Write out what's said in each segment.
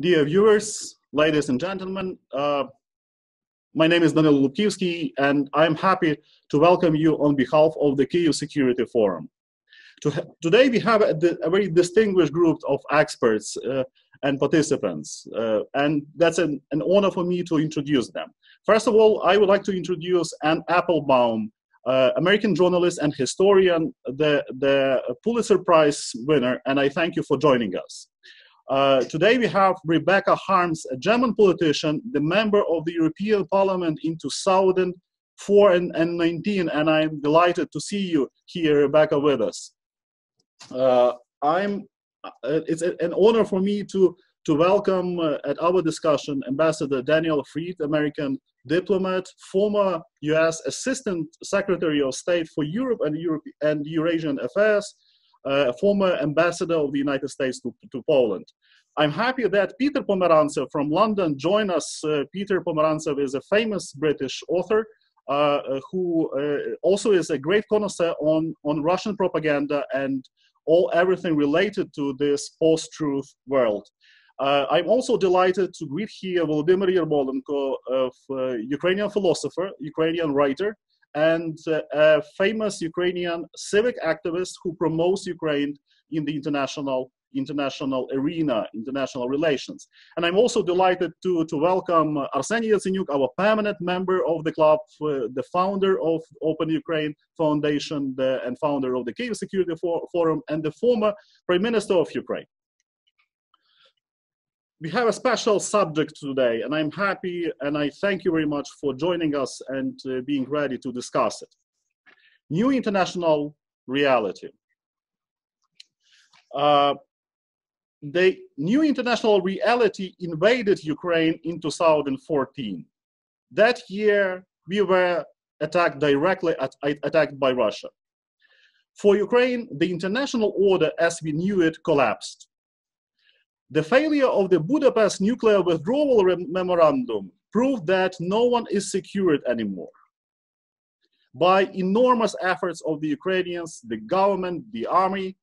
Dear viewers, ladies and gentlemen, my name is Danilo Lubkivsky, and I'm happy to welcome you on behalf of the Kyiv Security Forum. Today we have a very distinguished group of experts and participants, and that's an honor for me to introduce them. First of all, I would like to introduce Anne Applebaum, American journalist and historian, the Pulitzer Prize winner, and I thank you for joining us. Today we have Rebecca Harms, a German politician, the member of the European Parliament in 2004 and 2019, and I'm delighted to see you here, Rebecca, with us. It's an honor for me to welcome at our discussion Ambassador Daniel Fried, American diplomat, former US Assistant Secretary of State for Europe and Eurasian Affairs, former ambassador of the United States to Poland. I'm happy that Peter Pomeranzev from London joined us. Peter Pomeranzev is a famous British author who also is a great connoisseur on Russian propaganda and everything related to this post-truth world. I'm also delighted to greet here Volodymyr Yermolenko, Ukrainian philosopher, Ukrainian writer, and a famous Ukrainian civic activist who promotes Ukraine in the international arena, international relations. And I'm also delighted to welcome Arseniy Yatsenyuk, our permanent member of the club, the founder of Open Ukraine Foundation, and founder of the Kyiv Security Forum, and the former Prime Minister of Ukraine. We have a special subject today, and I'm happy and I thank you very much for joining us and being ready to discuss it. New international reality. The new international reality invaded Ukraine in 2014. That year, we were attacked by Russia. For Ukraine, the international order as we knew it collapsed. The failure of the Budapest nuclear withdrawal memorandum proved that no one is secured anymore. By enormous efforts of the Ukrainians, the government, the army,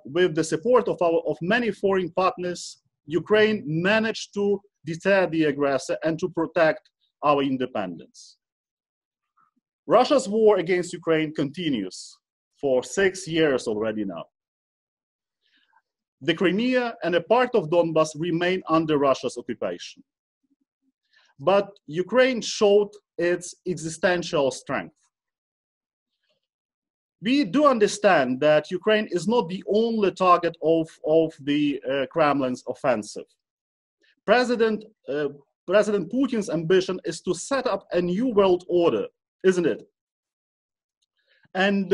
with the support of many foreign partners, Ukraine managed to deter the aggressor and to protect our independence. Russia's war against Ukraine continues for 6 years already now. The Crimea and a part of Donbas remain under Russia's occupation. But Ukraine showed its existential strength. We do understand that Ukraine is not the only target of the Kremlin's offensive. President Putin's ambition is to set up a new world order, isn't it? And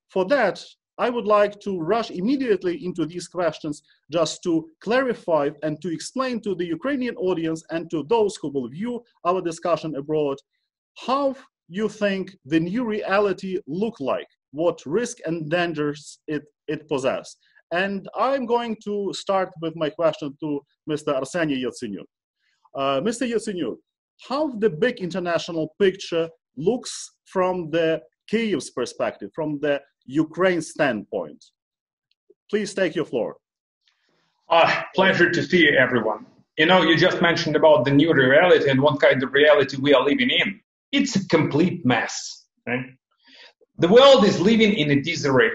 for that, I would like to rush immediately into these questions just to clarify and to explain to the Ukrainian audience and to those who will view our discussion abroad how you think the new reality look like, what risk and dangers it possesses. And I'm going to start with my question to Mr. Arseniy Yatsenyuk. Mr. Yatsenyuk, how the big international picture looks from the Kyiv's perspective, from the Ukraine standpoint? Please take your floor. Pleasure to see you, everyone. You know, you just mentioned about the new reality and what kind of reality we are living in. It's a complete mess, right? The world is living in a disarray.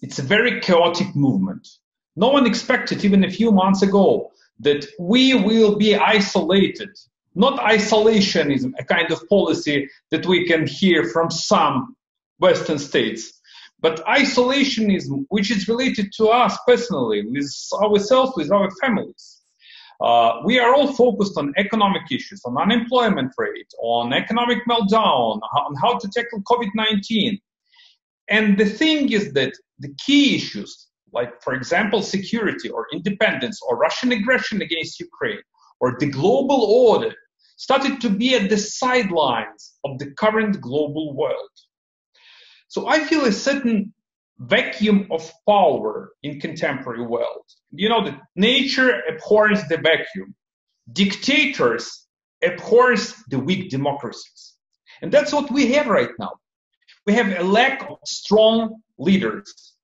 It's a very chaotic movement. No one expected even a few months ago that we will be isolated. Not isolationism, a kind of policy that we can hear from some Western states, but isolationism, which is related to us personally, with ourselves, with our families. We are all focused on economic issues, on unemployment rate, on economic meltdown, on how to tackle COVID-19. And the thing is that the key issues, like, for example, security or independence or Russian aggression against Ukraine or the global order, started to be at the sidelines of the current global world. So I feel a certain vacuum of power in contemporary world. You know that nature abhors the vacuum. Dictators abhors the weak democracies. And that's what we have right now. We have a lack of strong leaders.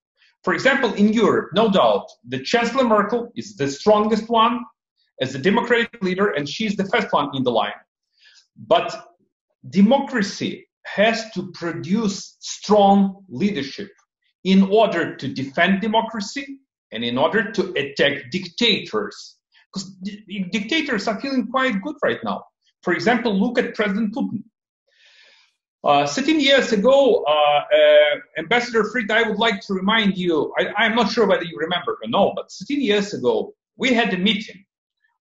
For example, in Europe, no doubt, the Chancellor Merkel is the strongest one. as a democratic leader, and she's the first one in the line. But democracy has to produce strong leadership in order to defend democracy and in order to attack dictators. Because dictators are feeling quite good right now. For example, look at President Putin. 13 years ago, Ambassador Fried, I would like to remind you, I'm not sure whether you remember or no, but 13 years ago, we had a meeting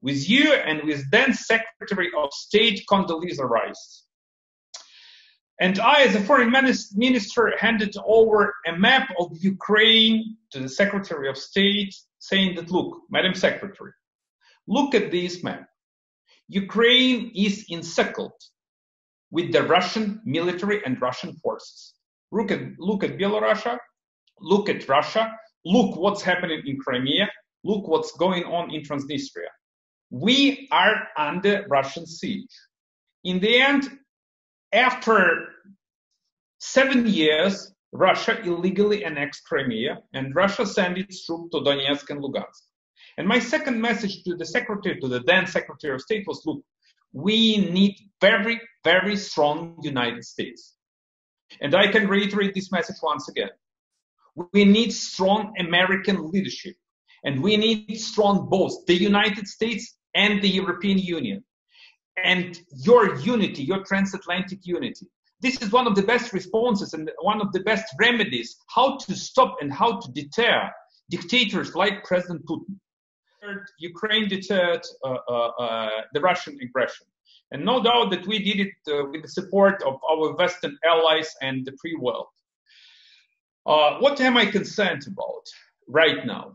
with you and with then Secretary of State Condoleezza Rice. And I, as a foreign minister, handed over a map of Ukraine to the Secretary of State, saying that, look, Madam Secretary, look at this map. Ukraine is encircled with the Russian military and Russian forces. Look at Belarus, look at Russia, look what's happening in Crimea, look what's going on in Transnistria. We are under Russian siege. In the end, after 7 years, Russia illegally annexed Crimea, and Russia sent its troops to Donetsk and Lugansk. And my second message to the then Secretary of State was, look, we need very, very strong United States. And I can reiterate this message once again. We need strong American leadership, and we need strong both the United States and the European Union. And your unity, your transatlantic unity. This is one of the best responses and one of the best remedies how to stop and how to deter dictators like President Putin. Ukraine deterred the Russian aggression. And no doubt that we did it with the support of our Western allies and the free world. What am I concerned about right now?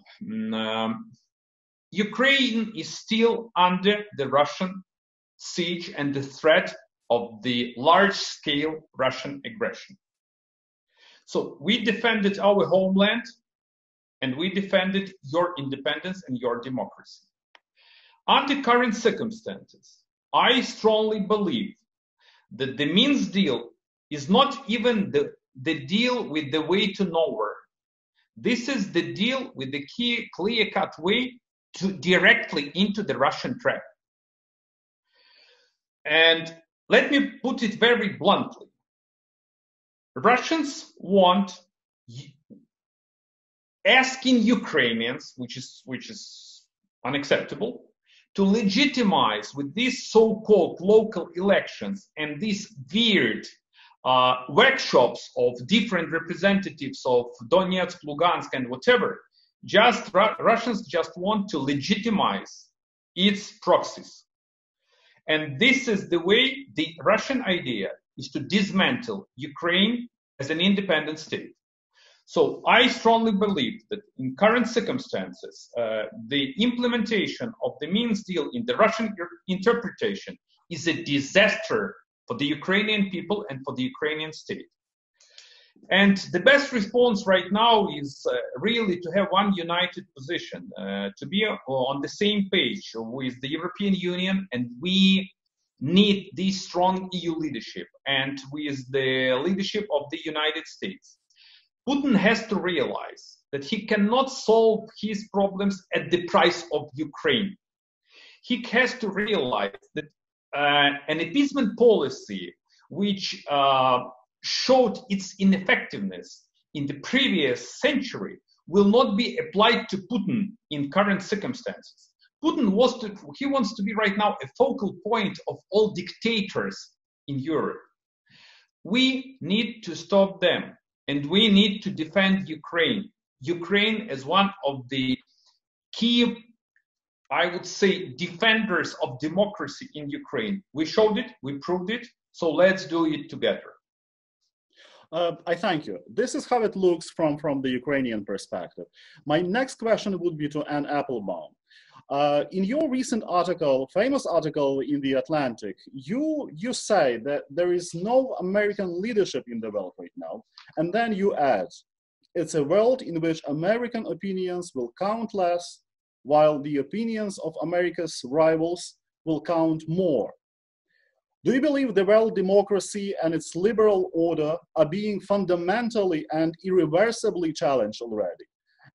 Ukraine is still under the Russian siege and the threat of the large-scale Russian aggression. So we defended our homeland, and we defended your independence and your democracy. Under current circumstances, I strongly believe that the Minsk deal is not even the deal with the way to nowhere. This is the deal with the clear-cut way to directly into the Russian trap. And let me put it very bluntly. Russians want asking Ukrainians, which is unacceptable, to legitimize with these so-called local elections and these weird workshops of different representatives of Donetsk, Lugansk, and whatever. Russians just want to legitimize its proxies. And this is the way the Russian idea is to dismantle Ukraine as an independent state. So I strongly believe that in current circumstances, the implementation of the Minsk deal in the Russian interpretation is a disaster for the Ukrainian people and for the Ukrainian state. And the best response right now is really to have one united position, to be on the same page with the European Union, and we need this strong EU leadership and with the leadership of the United States. Putin has to realize that he cannot solve his problems at the price of Ukraine. He has to realize that an appeasement policy which showed its ineffectiveness in the previous century will not be applied to Putin in current circumstances. Putin wants to be right now a focal point of all dictators in Europe. We need to stop them, and we need to defend Ukraine. Ukraine is one of the key, I would say, defenders of democracy in Ukraine. We showed it, we proved it, so let's do it together. I thank you. This is how it looks from the Ukrainian perspective. My next question would be to Anne Applebaum. In your recent article, famous article in The Atlantic, you say that there is no American leadership in the world right now, and then you add, it's a world in which American opinions will count less, while the opinions of America's rivals will count more. Do you believe the world democracy and its liberal order are being fundamentally and irreversibly challenged already?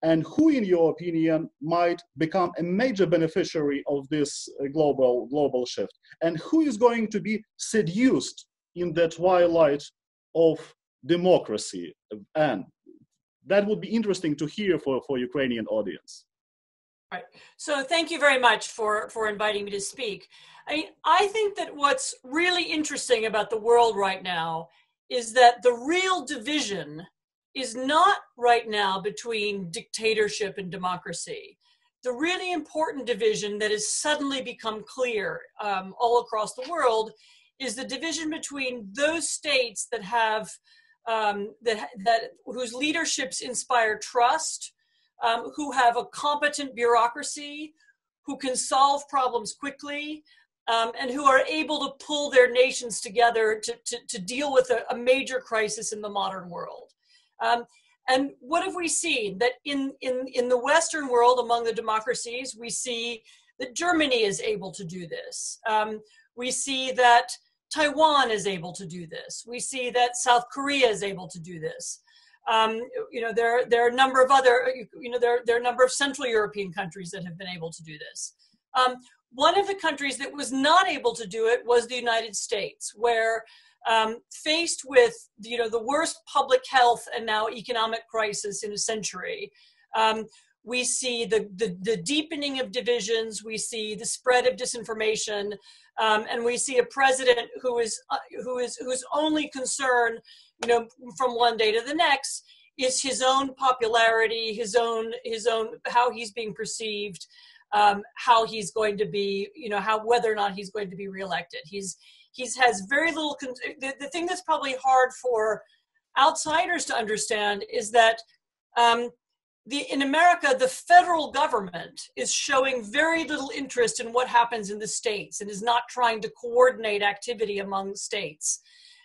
And who, in your opinion, might become a major beneficiary of this global shift? And who is going to be seduced in the twilight of democracy? And that would be interesting to hear for Ukrainian audience. Right. So thank you very much for inviting me to speak. I think that what's really interesting about the world right now is that the real division is not right now between dictatorship and democracy. The really important division that has suddenly become clear all across the world is the division between those states that have whose leaderships inspire trust, who have a competent bureaucracy, who can solve problems quickly, and who are able to pull their nations together to deal with a major crisis in the modern world. And what have we seen? That in the Western world, among the democracies, we see that Germany is able to do this. We see that Taiwan is able to do this. We see that South Korea is able to do this. There are a number of other, there are a number of Central European countries that have been able to do this. One of the countries that was not able to do it was the United States, where faced with the worst public health and now economic crisis in a century, we see the deepening of divisions, we see the spread of disinformation, and we see a president whose only concern, from one day to the next, is his own popularity, his own how he's being perceived, how he's going to be, whether or not he's going to be reelected. He has very little. The thing that's probably hard for outsiders to understand is that in America, the federal government is showing very little interest in what happens in the states and is not trying to coordinate activity among states.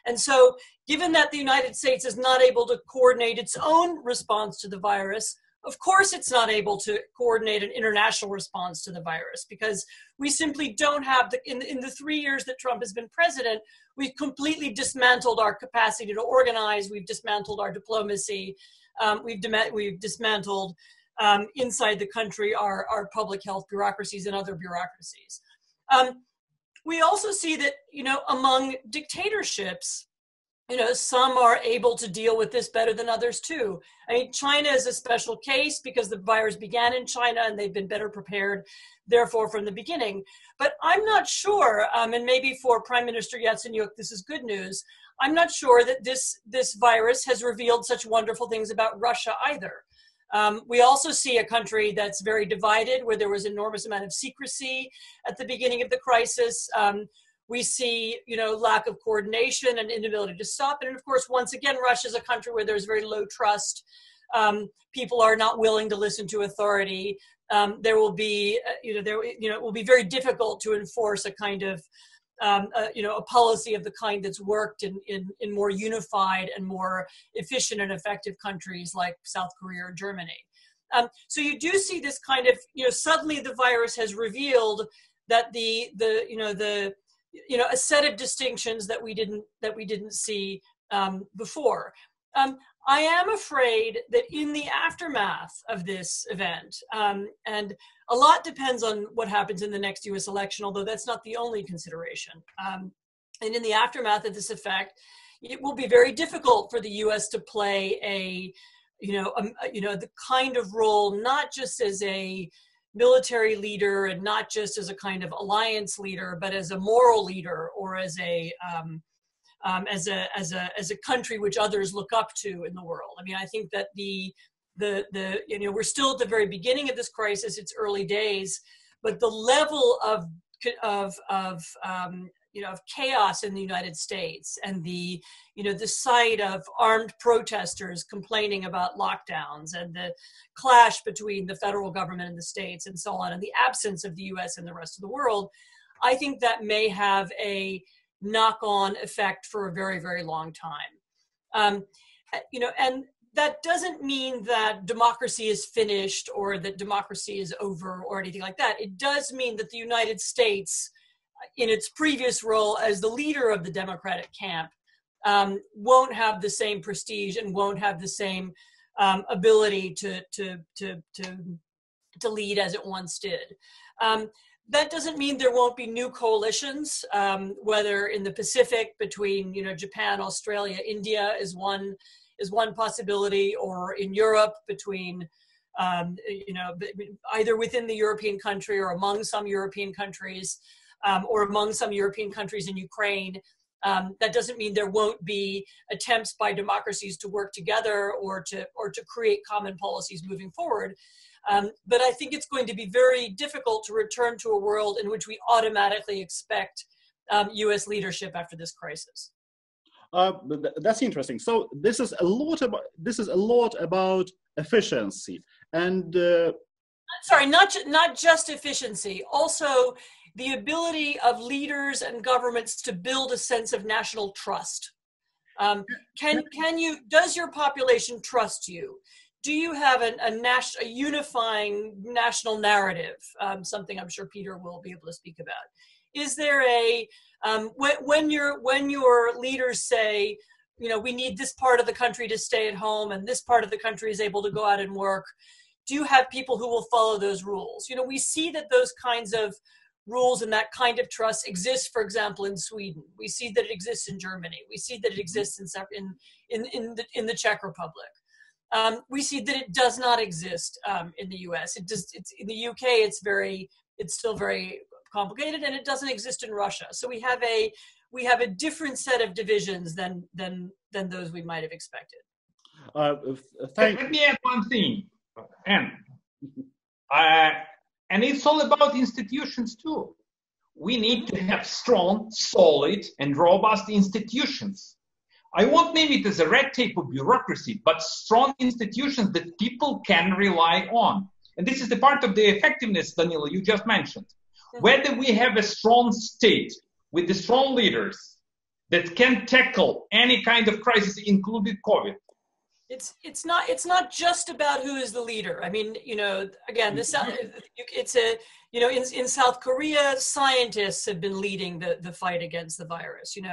And so, given that the United States is not able to coordinate its own response to the virus, of course it's not able to coordinate an international response to the virus, because we simply don't have, in the 3 years that Trump has been president, we've completely dismantled our capacity to organize, we've dismantled our diplomacy, we've dismantled inside the country our public health bureaucracies and other bureaucracies. We also see that, among dictatorships, some are able to deal with this better than others too. I mean, China is a special case because the virus began in China and they've been better prepared, therefore, from the beginning. But I'm not sure, and maybe for Prime Minister Yatsenyuk, this is good news. I'm not sure that this virus has revealed such wonderful things about Russia either. We also see a country that's very divided, where there was an enormous amount of secrecy at the beginning of the crisis. We see, lack of coordination and inability to stop it. And of course, once again, Russia is a country where there's very low trust. People are not willing to listen to authority. There will be, it will be very difficult to enforce a kind of, a policy of the kind that's worked in more unified and more efficient and effective countries like South Korea or Germany. So you do see this kind of, suddenly the virus has revealed that a set of distinctions that we didn't see before. I am afraid that in the aftermath of this event, and a lot depends on what happens in the next U.S. election, although that's not the only consideration. And in the aftermath of this effect, it will be very difficult for the U.S. to play the kind of role, not just as a military leader and not just as a kind of alliance leader, but as a moral leader or as a country which others look up to in the world. I mean, I think that we're still at the very beginning of this crisis. It's early days, but the level of chaos in the United States and the sight of armed protesters complaining about lockdowns and the clash between the federal government and the states and so on, and the absence of the U.S. and the rest of the world, I think that may have a knock-on effect for a very, very long time. And that doesn't mean that democracy is finished or that democracy is over or anything like that. It does mean that the United States, in its previous role as the leader of the Democratic camp, won't have the same prestige and won't have the same ability to lead as it once did. That doesn't mean there won't be new coalitions, whether in the Pacific between Japan, Australia, India is one possibility, or in Europe between either within the European country or among some European countries, or among some European countries in Ukraine. That doesn't mean there won't be attempts by democracies to work together or to create common policies moving forward. But I think it's going to be very difficult to return to a world in which we automatically expect U.S. leadership after this crisis. That's interesting. So this is a lot about efficiency, and sorry, not just efficiency, also the ability of leaders and governments to build a sense of national trust. Does your population trust you? Do you have a unifying national narrative? Something I'm sure Peter will be able to speak about. Is there when your leaders say, we need this part of the country to stay at home and this part of the country is able to go out and work, do you have people who will follow those rules? We see that those kinds of rules and that kind of trust exist, for example, in Sweden. We see that it exists in Germany. We see that it exists in the Czech Republic. We see that it does not exist in the U.S. It's in the UK. It's still very complicated, and it doesn't exist in Russia. So we have a different set of divisions than those we might have expected. Let me add one thing, and it's all about institutions too. We need to have strong, solid, and robust institutions. I won't name it as a red tape or bureaucracy, but strong institutions that people can rely on. And this is the part of the effectiveness, Danilo, you just mentioned. Whether we have a strong state with the strong leaders that can tackle any kind of crisis, including COVID. It's not just about who is the leader. I mean, again, in South Korea, scientists have been leading the fight against the virus. In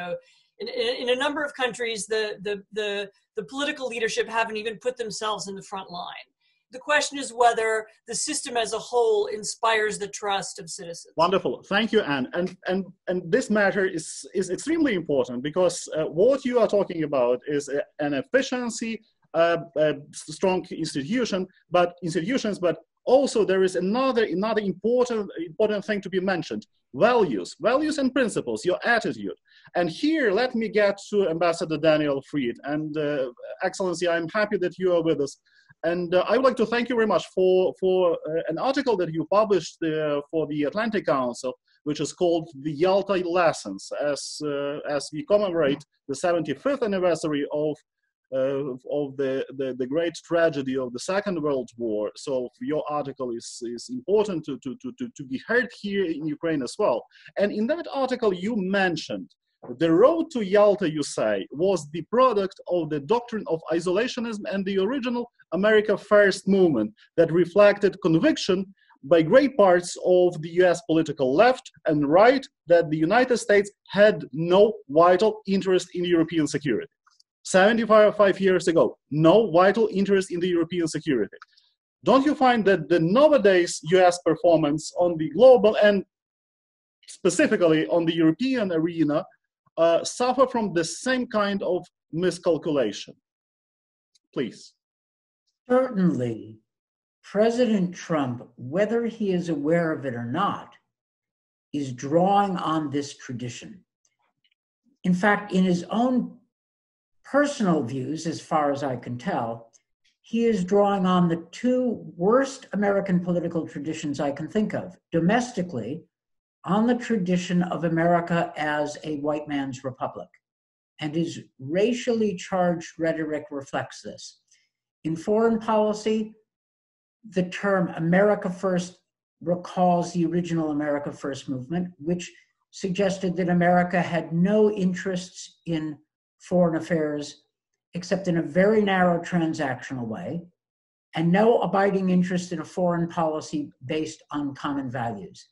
a number of countries, the political leadership haven't even put themselves in the front line. The question is whether the system as a whole inspires the trust of citizens. Wonderful, thank you, Anne. And this matter is extremely important because what you are talking about is an efficiency, strong institutions, but also there is another important thing to be mentioned: values and principles, your attitude. And here, let me get to Ambassador Daniel Fried. And Excellency, I'm happy that you are with us. And I would like to thank you very much for an article that you published for the Atlantic Council, which is called The Yalta Lessons, as we commemorate the 75th anniversary of the great tragedy of the Second World War. So your article is important to be heard here in Ukraine as well. And in that article you mentioned the road to Yalta, you say, was the product of the doctrine of isolationism and the original America First movement that reflected conviction by great parts of the US political left and right that the United States had no vital interest in European security. 75 years ago, no vital interest in the European security. Don't you find that the nowadays US performance on the global and specifically on the European arena suffer from the same kind of miscalculation? Please. Certainly, President Trump, whether he is aware of it or not, is drawing on this tradition. In fact, in his own personal views, as far as I can tell, he is drawing on the two worst American political traditions I can think of. Domestically, on the tradition of America as a white man's republic, and his racially charged rhetoric reflects this. In foreign policy, the term America First recalls the original America First movement, which suggested that America had no interests in foreign affairs except in a very narrow transactional way, and no abiding interest in a foreign policy based on common values.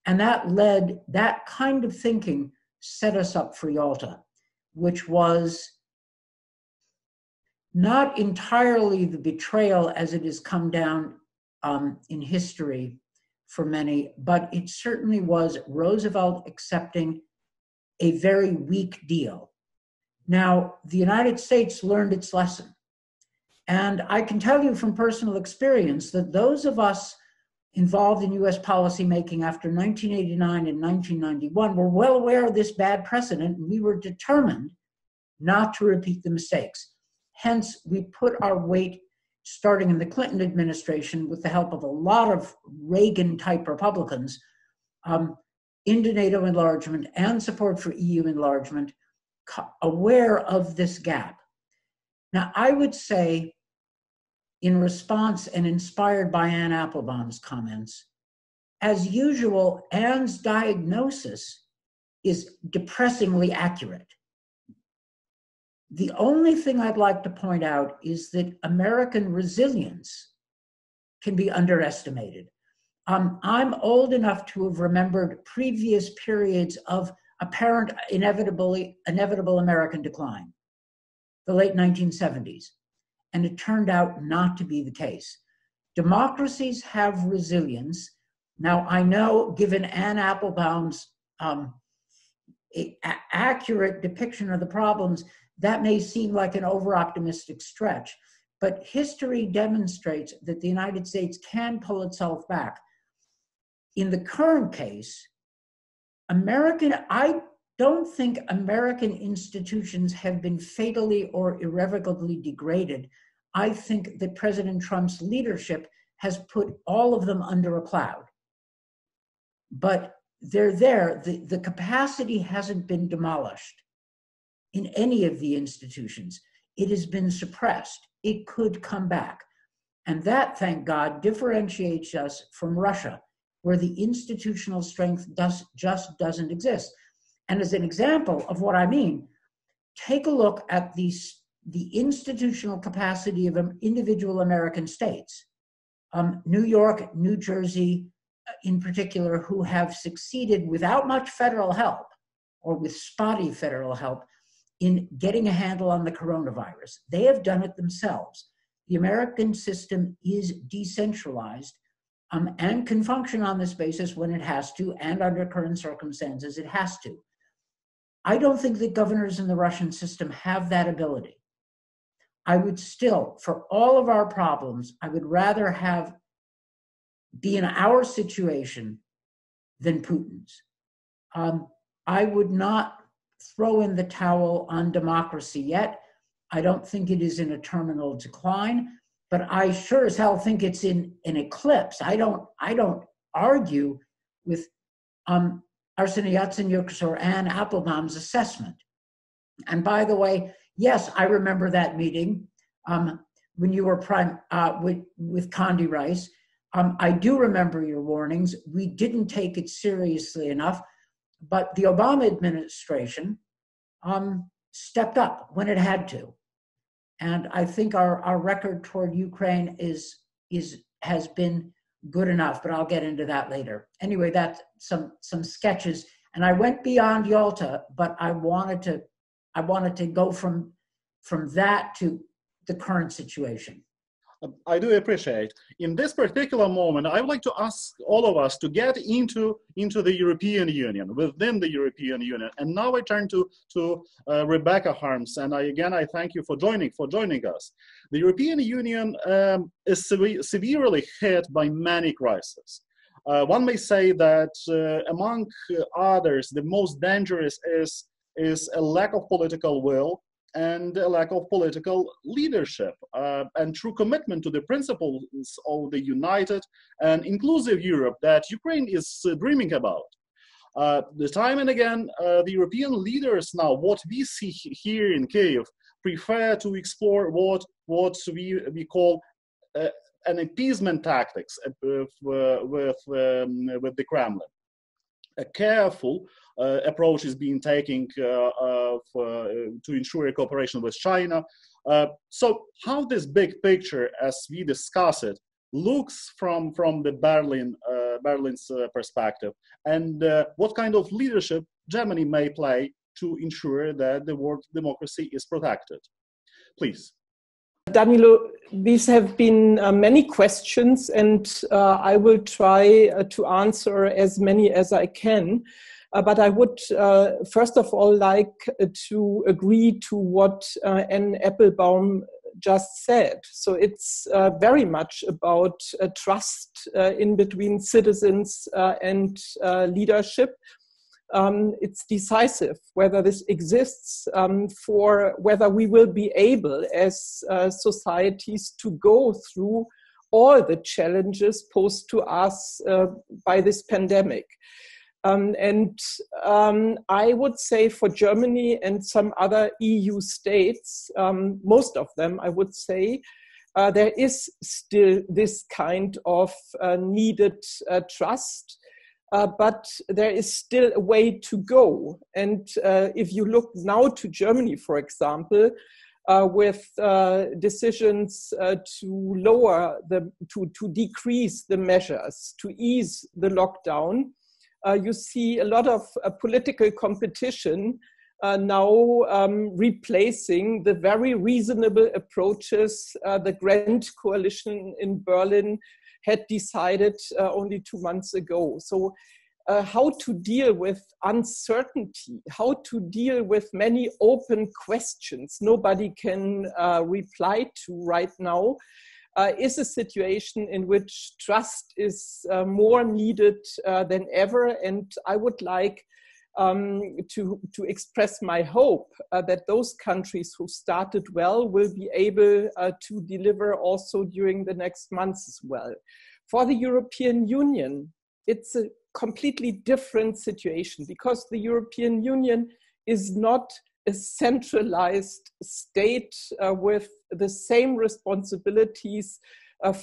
And that kind of thinking set us up for Yalta, which was not entirely the betrayal as it has come down in history for many, but it certainly was Roosevelt accepting a very weak deal. Now, the United States learned its lesson. And I can tell you from personal experience that those of us involved in US policymaking after 1989 and 1991 were well aware of this bad precedent, and we were determined not to repeat the mistakes. Hence, we put our weight, starting in the Clinton administration with the help of a lot of Reagan-type Republicans, into NATO enlargement and support for EU enlargement, aware of this gap. Now, I would say, in response and inspired by Anne Applebaum's comments, as usual, Anne's diagnosis is depressingly accurate. The only thing I'd like to point out is that American resilience can be underestimated. I'm old enough to have remembered previous periods of apparent inevitable American decline, the late 1970s, and it turned out not to be the case. Democracies have resilience. Now, I know, given Anne Applebaum's accurate depiction of the problems, that may seem like an over-optimistic stretch, but history demonstrates that the United States can pull itself back. In the current case, I don't think American institutions have been fatally or irrevocably degraded. I think that President Trump's leadership has put all of them under a cloud. But they're there. The capacity hasn't been demolished in any of the institutions. It has been suppressed. It could come back. And that, thank God, differentiates us from Russia, where the institutional strength just doesn't exist. And as an example of what I mean, take a look at the institutional capacity of individual American states. New York, New Jersey, in particular, who have succeeded without much federal help, or with spotty federal help, in getting a handle on the coronavirus. They have done it themselves. The American system is decentralized and can function on this basis when it has to, and under current circumstances, it has to. I don't think that governors in the Russian system have that ability. I would still, for all of our problems, I would rather be in our situation than Putin's. I would not throw in the towel on democracy yet. I don't think it is in a terminal decline, but I sure as hell think it's in an eclipse. I don't argue with Arseniy Yatsenyuk's or Anne Applebaum's assessment. And by the way, yes, I remember that meeting when you were with Condi Rice. I do remember your warnings. We didn't take it seriously enough, but the Obama administration stepped up when it had to. And I think our record toward Ukraine has been good enough, but I'll get into that later. Anyway, that's some sketches. And I went beyond Yalta, but I wanted to go from that to the current situation. I do appreciate. In this particular moment, I would like to ask all of us to get into the European Union, within the European Union. And now I turn to Rebecca Harms, and I thank you for joining us. The European Union is severely hit by many crises. One may say that among others, the most dangerous is a lack of political will and a lack of political leadership and true commitment to the principles of the united and inclusive Europe that Ukraine is dreaming about. The time and again, the European leaders now, what we see here in Kyiv, prefer to explore what we call an appeasement tactics with the Kremlin. A careful approach is being taken to ensure a cooperation with China. So how this big picture, as we discuss it, looks from the Berlin's perspective, and what kind of leadership Germany may play to ensure that the world democracy is protected. Please. Danilo, these have been many questions, and I will try to answer as many as I can. But I would first of all like to agree to what Anne Applebaum just said. So it's very much about trust in between citizens and leadership. It's decisive whether this exists for whether we will be able as societies to go through all the challenges posed to us by this pandemic. I would say for Germany and some other EU states, most of them, I would say, there is still this kind of needed trust. But there is still a way to go. And if you look now to Germany, for example, with decisions to decrease the measures, to ease the lockdown, you see a lot of political competition now replacing the very reasonable approaches the Grand Coalition in Berlin had decided only 2 months ago. So how to deal with uncertainty, how to deal with many open questions nobody can reply to right now, is a situation in which trust is more needed than ever. And I would like to express my hope that those countries who started well will be able to deliver also during the next months as well. For the European Union, it's a completely different situation because the European Union is not a centralized state with the same responsibilities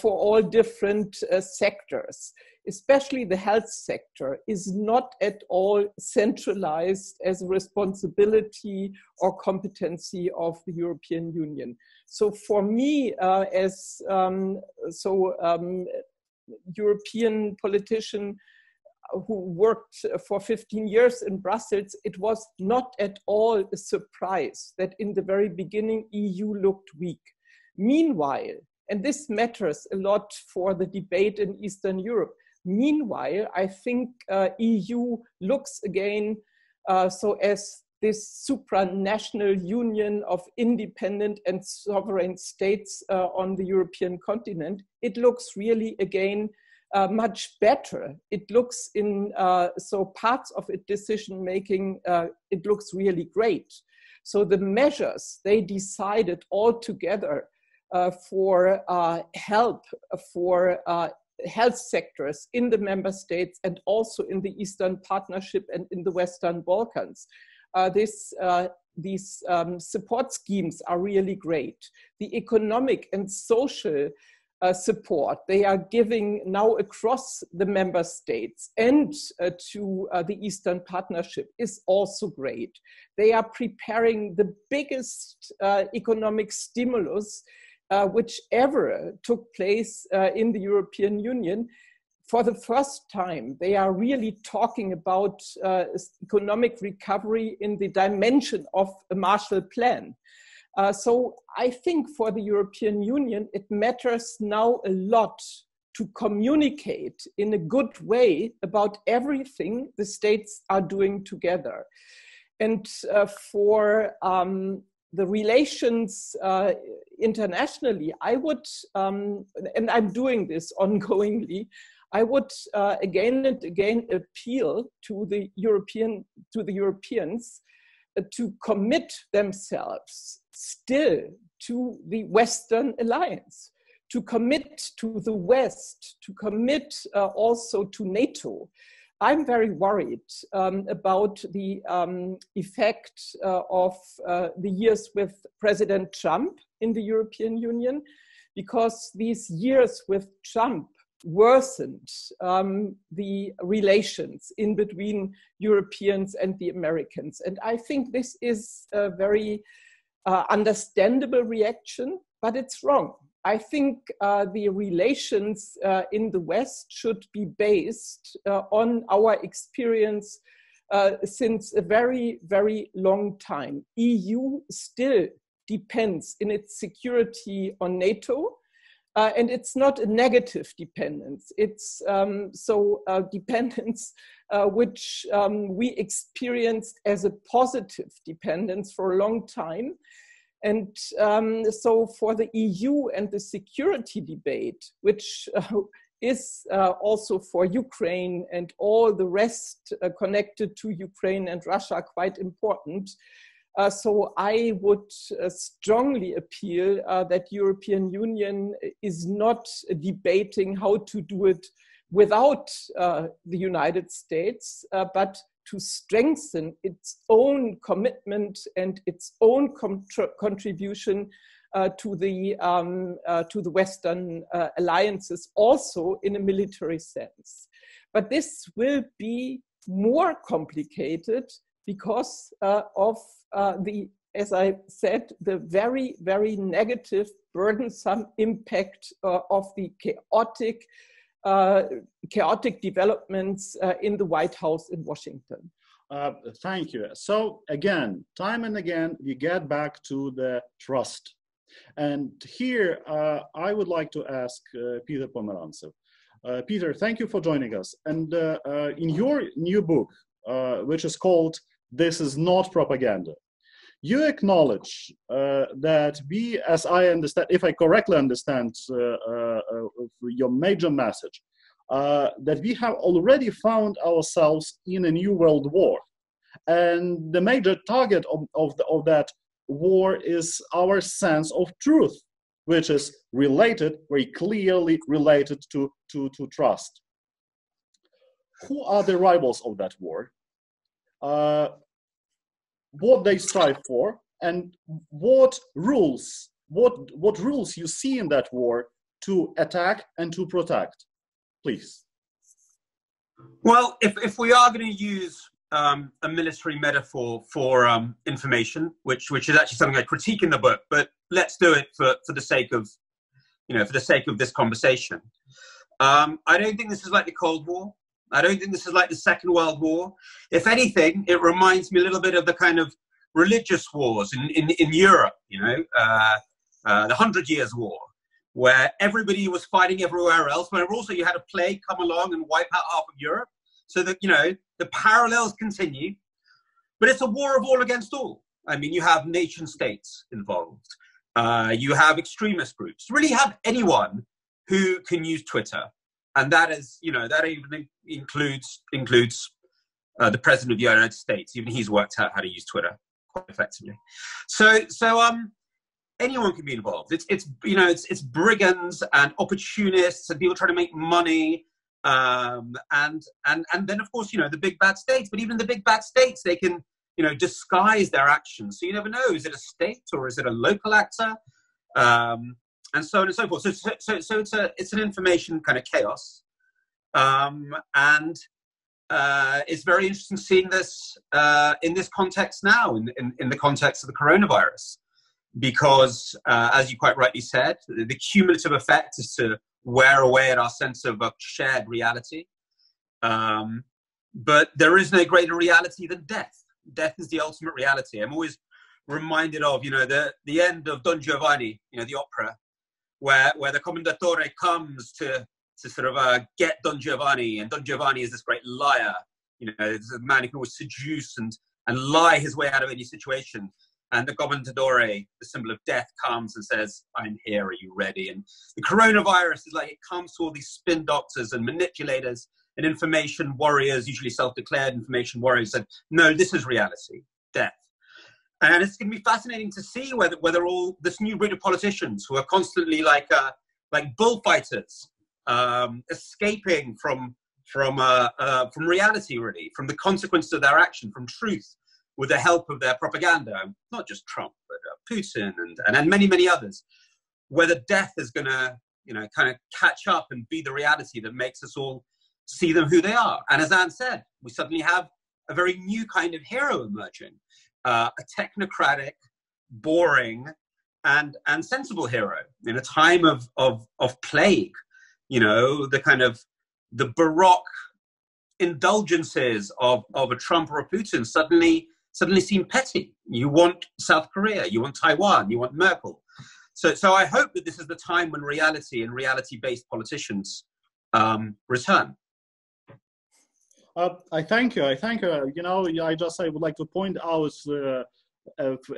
for all different sectors. Especially the health sector is not at all centralized as a responsibility or competency of the European Union. So for me, as European politician who worked for 15 years in Brussels, it was not at all a surprise that in the very beginning, EU looked weak. Meanwhile, and this matters a lot for the debate in Eastern Europe, meanwhile, I think EU looks again as this supranational union of independent and sovereign states on the European continent. It looks really again much better. It looks in parts of its decision making, it looks really great. So the measures they decided all together for help for health sectors in the member states and also in the Eastern Partnership and in the Western Balkans. These support schemes are really great. The economic and social support they are giving now across the member states and to the Eastern Partnership is also great. They are preparing the biggest economic stimulus which ever took place in the European Union. For the first time, they are really talking about economic recovery in the dimension of a Marshall Plan. So I think for the European Union, it matters now a lot to communicate in a good way about everything the states are doing together. And for the relations internationally, I would, and I'm doing this ongoingly, I would again and again appeal to the Europeans to commit themselves still to the Western alliance, to commit to the West, to commit also to NATO. I'm very worried about the effect of the years with President Trump in the European Union, because these years with Trump worsened the relations in between Europeans and the Americans. And I think this is a very understandable reaction, but it's wrong. I think the relations in the West should be based on our experience since a very, very long time. EU still depends in its security on NATO. And it's not a negative dependence. It's dependence which we experienced as a positive dependence for a long time. And so for the EU and the security debate, which is also for Ukraine and all the rest connected to Ukraine and Russia quite important. So I would strongly appeal that European Union is not debating how to do it without the United States, but to strengthen its own commitment and its own contribution to the Western alliances, also in a military sense. But this will be more complicated because of as I said, the very, very negative, burdensome impact of the chaotic developments in the White House in Washington. Thank you. So again, time and again, we get back to the trust. And here, I would like to ask Peter Pomeranzev. Peter, thank you for joining us. And in your new book, which is called "This is Not Propaganda," you acknowledge that we, as I understand, if I correctly understand your major message, that we have already found ourselves in a new world war. And the major target of that war is our sense of truth, which is related, very clearly related to trust. Who are the rivals of that war? What they strive for, and what rules you see in that war to attack and to protect, please. Well, if we are going to use a military metaphor for information, which is actually something I critique in the book, but let's do it for the sake of this conversation. I don't think this is like the Cold War. I don't think this is like the Second World War. If anything, it reminds me a little bit of the kind of religious wars in Europe, the 100 Years' War, where everybody was fighting everywhere else, where also you had a plague come along and wipe out half of Europe. So that, the parallels continue. But it's a war of all against all. I mean, you have nation states involved. You have extremist groups. Really have anyone who can use Twitter. And that is, that even includes the president of the United States. Even he's worked out how to use Twitter quite effectively. So anyone can be involved. It's brigands and opportunists and people trying to make money. And then of course, the big bad states. But even the big bad states, they can, disguise their actions. So you never know: is it a state or is it a local actor? And so on and so forth. So it's an information kind of chaos, and it's very interesting seeing this in this context now, in the context of the coronavirus, because as you quite rightly said, the cumulative effect is to wear away at our sense of a shared reality. But there is no greater reality than death. Death is the ultimate reality. I'm always reminded of the end of Don Giovanni, the opera, where the commendatore comes to sort of get Don Giovanni, and Don Giovanni is this great liar. It's a man who can always seduce and lie his way out of any situation. And the commendatore, the symbol of death, comes and says, "I'm here, are you ready?" And the coronavirus is like, it comes to all these spin doctors and manipulators and information warriors, usually self-declared information warriors, said, "No, this is reality, death." And it's going to be fascinating to see whether all this new breed of politicians who are constantly like bullfighters, escaping from reality, really, from the consequences of their action, from truth, with the help of their propaganda, not just Trump, but Putin and many, many others, whether death is going to, kind of catch up and be the reality that makes us all see them who they are. And as Anne said, we suddenly have a very new kind of hero emerging. A technocratic, boring, and sensible hero in a time of plague. The kind of the baroque indulgences of a Trump or a Putin suddenly suddenly seem petty. You want South Korea, you want Taiwan, you want Merkel. So I hope that this is the time when reality and reality-based politicians return. I thank you. You know, I would like to point out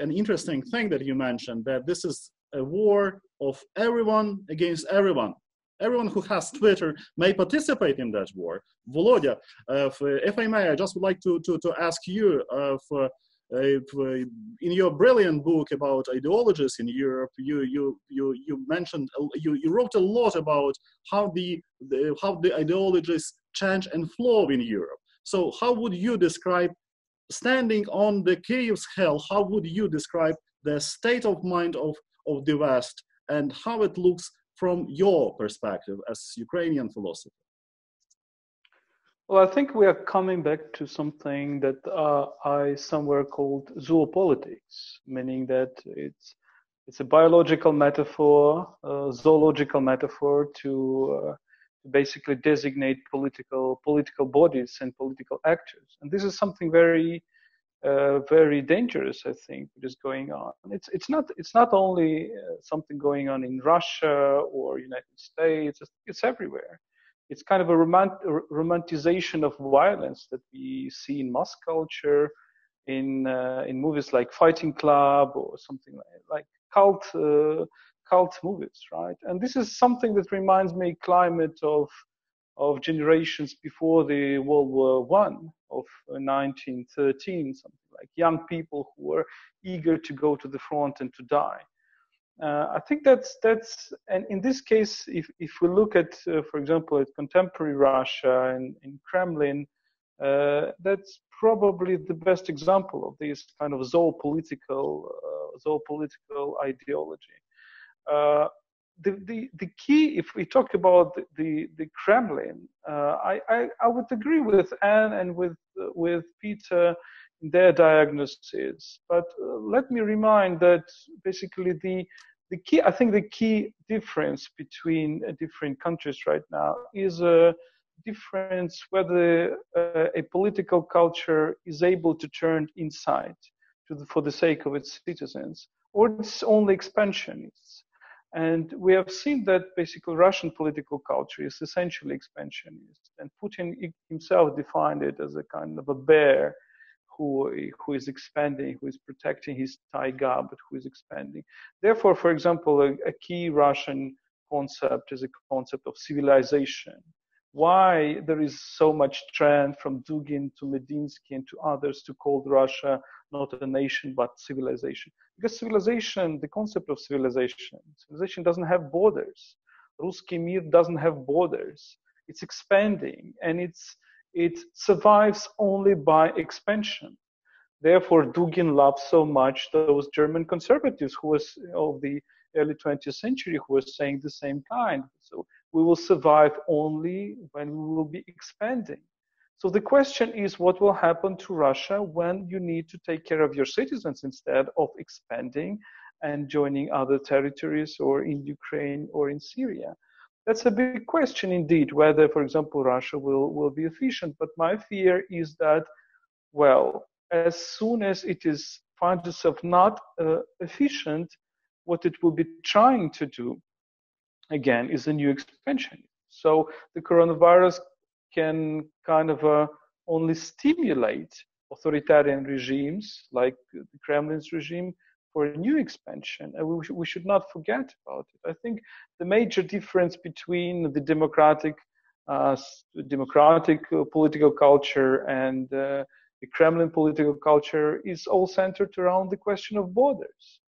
an interesting thing that you mentioned, that this is a war of everyone against everyone. Everyone who has Twitter may participate in that war. Volodya, if I may, I just would like to ask you, in your brilliant book about ideologies in Europe, you mentioned, you wrote a lot about how the ideologies change and flow in Europe. So how would you describe, standing on the Kiev's hill, how would you describe the state of mind of the West and how it looks from your perspective as Ukrainian philosopher? Well, I think we are coming back to something that I somewhere called zoopolitics, meaning that it's a biological metaphor, a zoological metaphor to basically designate political bodies and political actors. And this is something very dangerous, I think, that is going on. It's not only something going on in Russia or United States. It's everywhere. It's kind of a romanticization of violence that we see in mass culture, in movies like Fighting Club or something like cult movies, right? And this is something that reminds me climate of generations before the World War I of 1913, something like young people who were eager to go to the front and to die. I think that's, and in this case, if we look at, for example, at contemporary Russia and in Kremlin, that's probably the best example of this kind of zoopolitical ideology. The key, if we talk about the Kremlin, I would agree with Anne and with Peter in their diagnosis, but let me remind that basically the key difference between different countries right now is a difference whether a political culture is able to turn inside for the sake of its citizens, or it's only expansionists. And we have seen that basically Russian political culture is essentially expansionist, and Putin himself defined it as a kind of a bear who is expanding, who is protecting his taiga, but who is expanding. Therefore, for example, a key Russian concept is a concept of civilization. Why there is so much trend from Dugin to Medinsky and to others to call Russia not a nation but civilization? Because civilization, the concept of civilization doesn't have borders. Ruski Mir doesn't have borders. It's expanding, and it survives only by expansion. Therefore, Dugin loved so much those German conservatives who was of the early 20th century who were saying the same kind. So we will survive only when we will be expanding. So the question is, what will happen to Russia when you need to take care of your citizens instead of expanding and joining other territories, or in Ukraine or in Syria? That's a big question indeed, whether, for example, Russia will be efficient. But my fear is that, well, as soon as it finds itself not efficient, what it will be trying to do, again, is a new expansion. So the coronavirus can kind of only stimulate authoritarian regimes like the Kremlin's regime for a new expansion, and we should not forget about it. I think the major difference between the democratic political culture and the Kremlin political culture is all centered around the question of borders.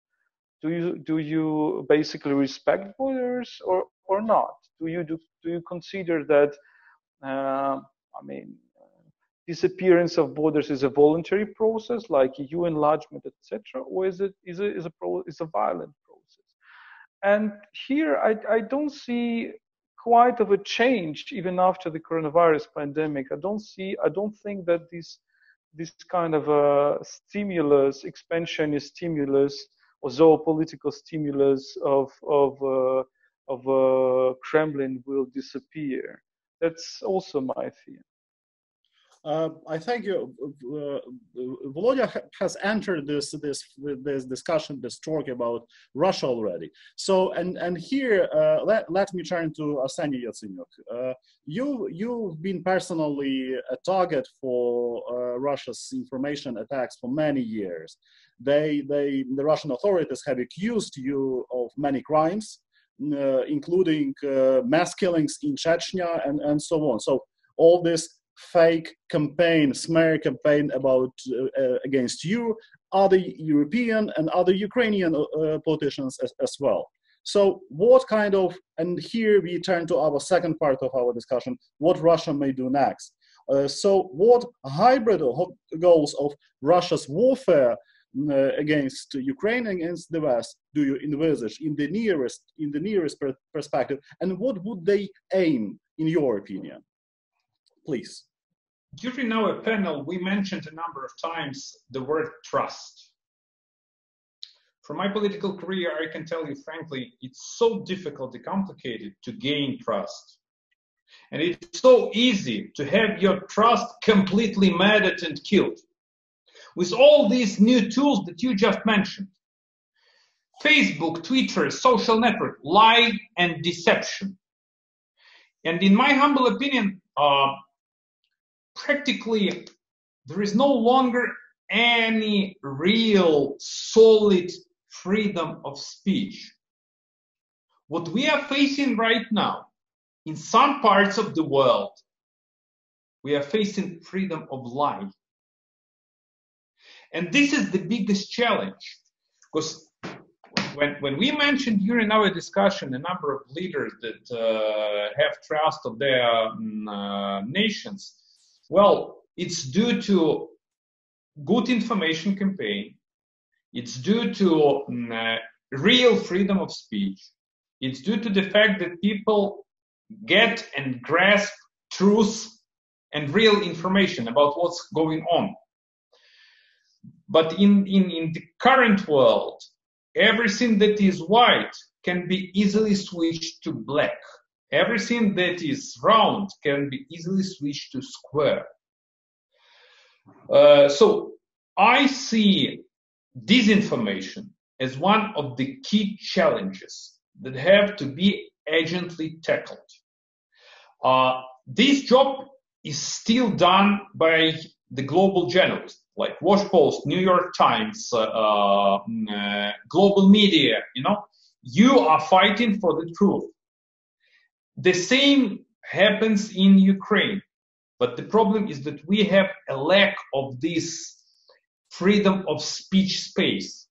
Do you basically respect borders or not? Do you consider that disappearance of borders is a voluntary process, like EU enlargement, etc., or is a violent process? And here, I don't see quite of a change even after the coronavirus pandemic. I don't think that this kind of stimulus, expansionist stimulus, or zoopolitical stimulus of Kremlin will disappear. That's also my fear. I thank you. Volodya has entered this discussion, this talk about Russia already. So, and here, let me turn to Arseniy Yatsenyuk. You've been personally a target for Russia's information attacks for many years. The Russian authorities have accused you of many crimes, including mass killings in Chechnya and so on. So all this fake campaign, smear campaign about against you, other European and other Ukrainian politicians as well. So what kind of, and here we turn to our second part of our discussion, what Russia may do next. So what hybrid goals of Russia's warfare against Ukraine, against the West, do you envisage in the nearest perspective, and what would they aim, in your opinion? Please. During our panel, we mentioned a number of times the word trust. From my political career, I can tell you frankly, it's so difficult and complicated to gain trust. And it's so easy to have your trust completely murdered and killed. With all these new tools that you just mentioned, Facebook, Twitter, social network, lie and deception. And in my humble opinion, practically there is no longer any real solid freedom of speech. What we are facing right now in some parts of the world, we are facing freedom of lie. And this is the biggest challenge, because when we mentioned during our discussion a number of leaders that have trust of their nations, well, it's due to good information campaign. It's due to real freedom of speech. It's due to the fact that people get and grasp truth and real information about what's going on. But in the current world, everything that is white can be easily switched to black. Everything that is round can be easily switched to square. So I see disinformation as one of the key challenges that have to be urgently tackled. This job is still done by the global journalists like Washpost, New York Times, global media. You are fighting for the truth. The same happens in Ukraine, but the problem is that we have a lack of this freedom of speech space.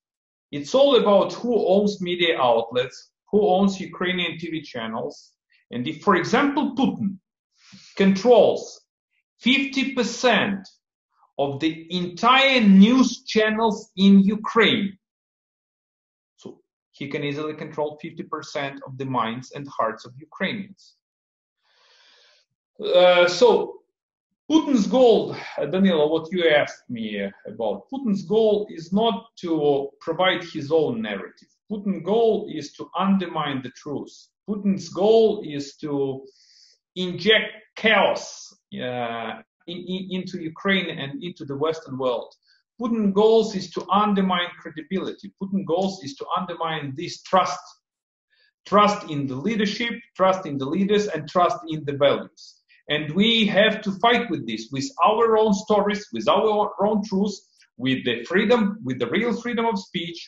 It's all about who owns media outlets, who owns Ukrainian TV channels, and if, for example, Putin controls 50% of the entire news channels in Ukraine, so he can easily control 50% of the minds and hearts of Ukrainians. So Putin's goal, Danilo, what you asked me about, Putin's goal is not to provide his own narrative. Putin's goal is to undermine the truth. Putin's goal is to inject chaos into Ukraine and into the Western world. Putin's goal is to undermine credibility. Putin's goal is to undermine this trust. Trust in the leadership, trust in the leaders, and trust in the values. And we have to fight with this, with our own stories, with our own truth, with the freedom, with the real freedom of speech,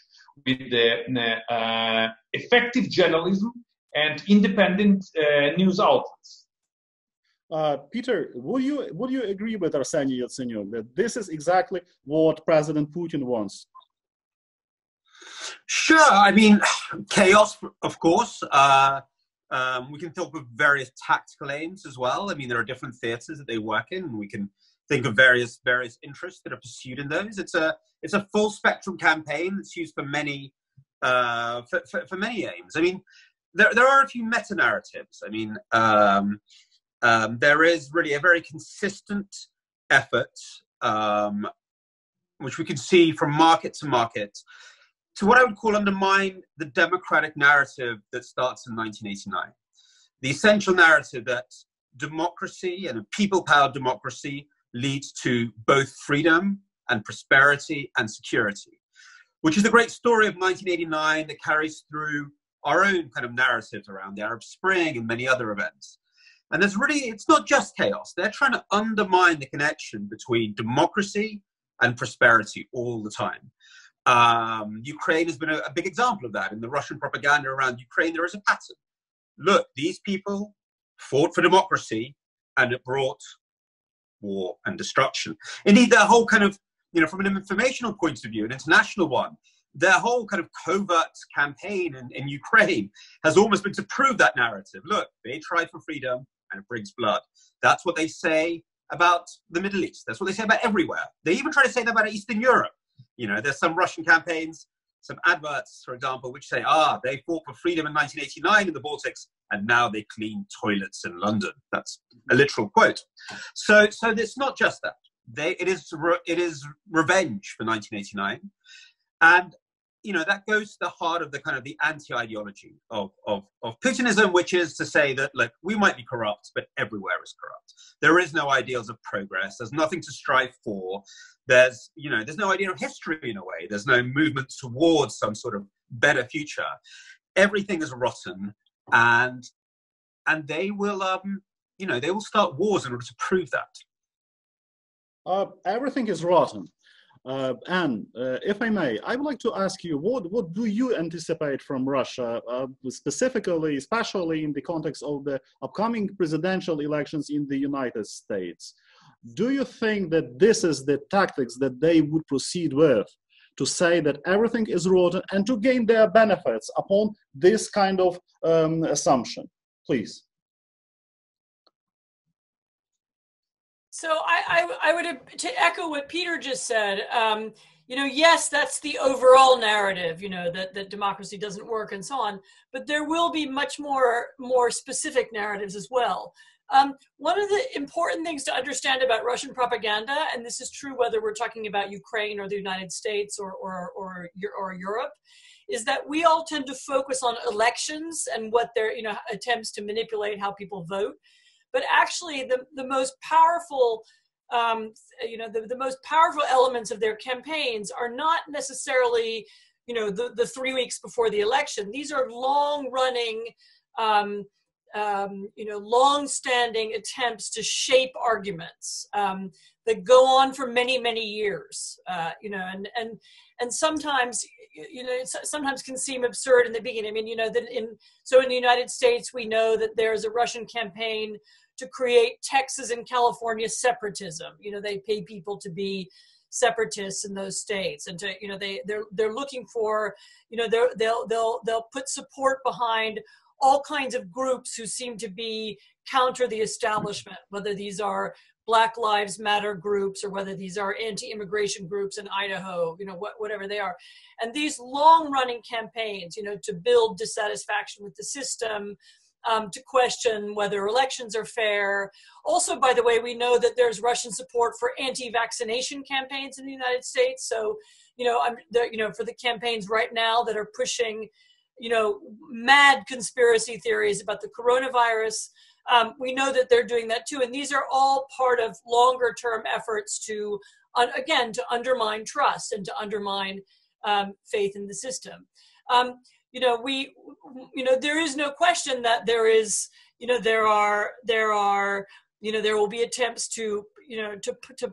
with the effective journalism and independent news outlets. Peter, would you agree with Arseniy Yatsenyuk that this is exactly what President Putin wants? Sure. I mean, chaos, of course. We can talk of various tactical aims as well. I mean, there are different theaters that they work in, and we can think of various interests that are pursued in those. It's a full spectrum campaign that's used for many for many aims. I mean, there are a few meta narratives. I mean, there is really a very consistent effort, which we can see from market to market, to what I would call undermine the democratic narrative that starts in 1989. The essential narrative that democracy and a people-powered democracy leads to both freedom and prosperity and security, which is the great story of 1989 that carries through our own kind of narratives around the Arab Spring and many other events. And it's not just chaos. They're trying to undermine the connection between democracy and prosperity all the time. Ukraine has been a big example of that. In the Russian propaganda around Ukraine, there is a pattern. Look, these people fought for democracy and it brought war and destruction. Indeed, their whole kind of, from an informational point of view, an international one, their whole kind of covert campaign in Ukraine has almost been to prove that narrative. Look, they tried for freedom and it brings blood. That's what they say about the Middle East. That's what they say about everywhere. They even try to say that about Eastern Europe. There's some Russian campaigns, some adverts, for example, which say, they fought for freedom in 1989 in the Baltics, and now they clean toilets in London. That's a literal quote. So it's not just that. It is revenge for 1989. And, that goes to the heart of the kind of the anti-ideology of Putinism, which is to say that, look, we might be corrupt, but everywhere is corrupt. There is no ideals of progress. There's nothing to strive for. There's no idea of history in a way. There's no movement towards some sort of better future. Everything is rotten, and they will, they will start wars in order to prove that. Everything is rotten. Anne, if I may, I would like to ask you, what do you anticipate from Russia, especially in the context of the upcoming presidential elections in the United States? Do you think that this is the tactics that they would proceed with, to say that everything is rotten and to gain their benefits upon this kind of assumption? Please. So I would, to echo what Peter just said, yes, that's the overall narrative, that democracy doesn't work and so on, but there will be much more specific narratives as well. One of the important things to understand about Russian propaganda, and this is true whether we're talking about Ukraine or the United States or Europe, is that we all tend to focus on elections and what their attempts to manipulate how people vote. But actually, the most powerful, the most powerful elements of their campaigns are not necessarily, the 3 weeks before the election. These are long-running, long-standing attempts to shape arguments that go on for many, many years. And sometimes, it sometimes can seem absurd in the beginning. I mean, in the United States, we know that there's a Russian campaign to create Texas and California separatism. They pay people to be separatists in those states, and to they're looking for they'll put support behind all kinds of groups who seem to be counter the establishment, whether these are Black Lives Matter groups or whether these are anti-immigration groups in Idaho, whatever they are. And these long-running campaigns, to build dissatisfaction with the system, to question whether elections are fair. Also, by the way, we know that there's Russian support for anti-vaccination campaigns in the United States. So, for the campaigns right now that are pushing, mad conspiracy theories about the coronavirus, we know that they're doing that too. And these are all part of longer term efforts to undermine trust and to undermine faith in the system. There is no question that there will be attempts to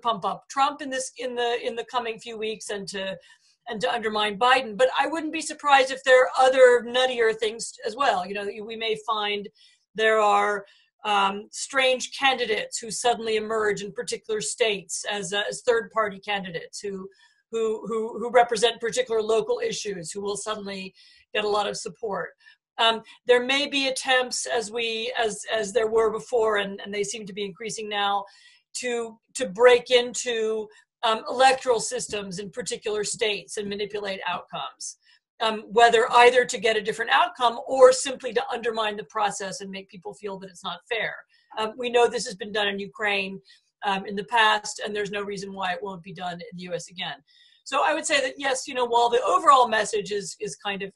pump up Trump in the coming few weeks and to undermine Biden. But I wouldn't be surprised if there are other nuttier things as well. We may find there are strange candidates who suddenly emerge in particular states as third-party candidates who represent particular local issues, who will suddenly get a lot of support. There may be attempts, as there were before, and they seem to be increasing now, to break into electoral systems in particular states and manipulate outcomes, whether either to get a different outcome or simply to undermine the process and make people feel that it's not fair. We know this has been done in Ukraine in the past, and there's no reason why it won't be done in the US again. So I would say that, yes, while the overall message is kind of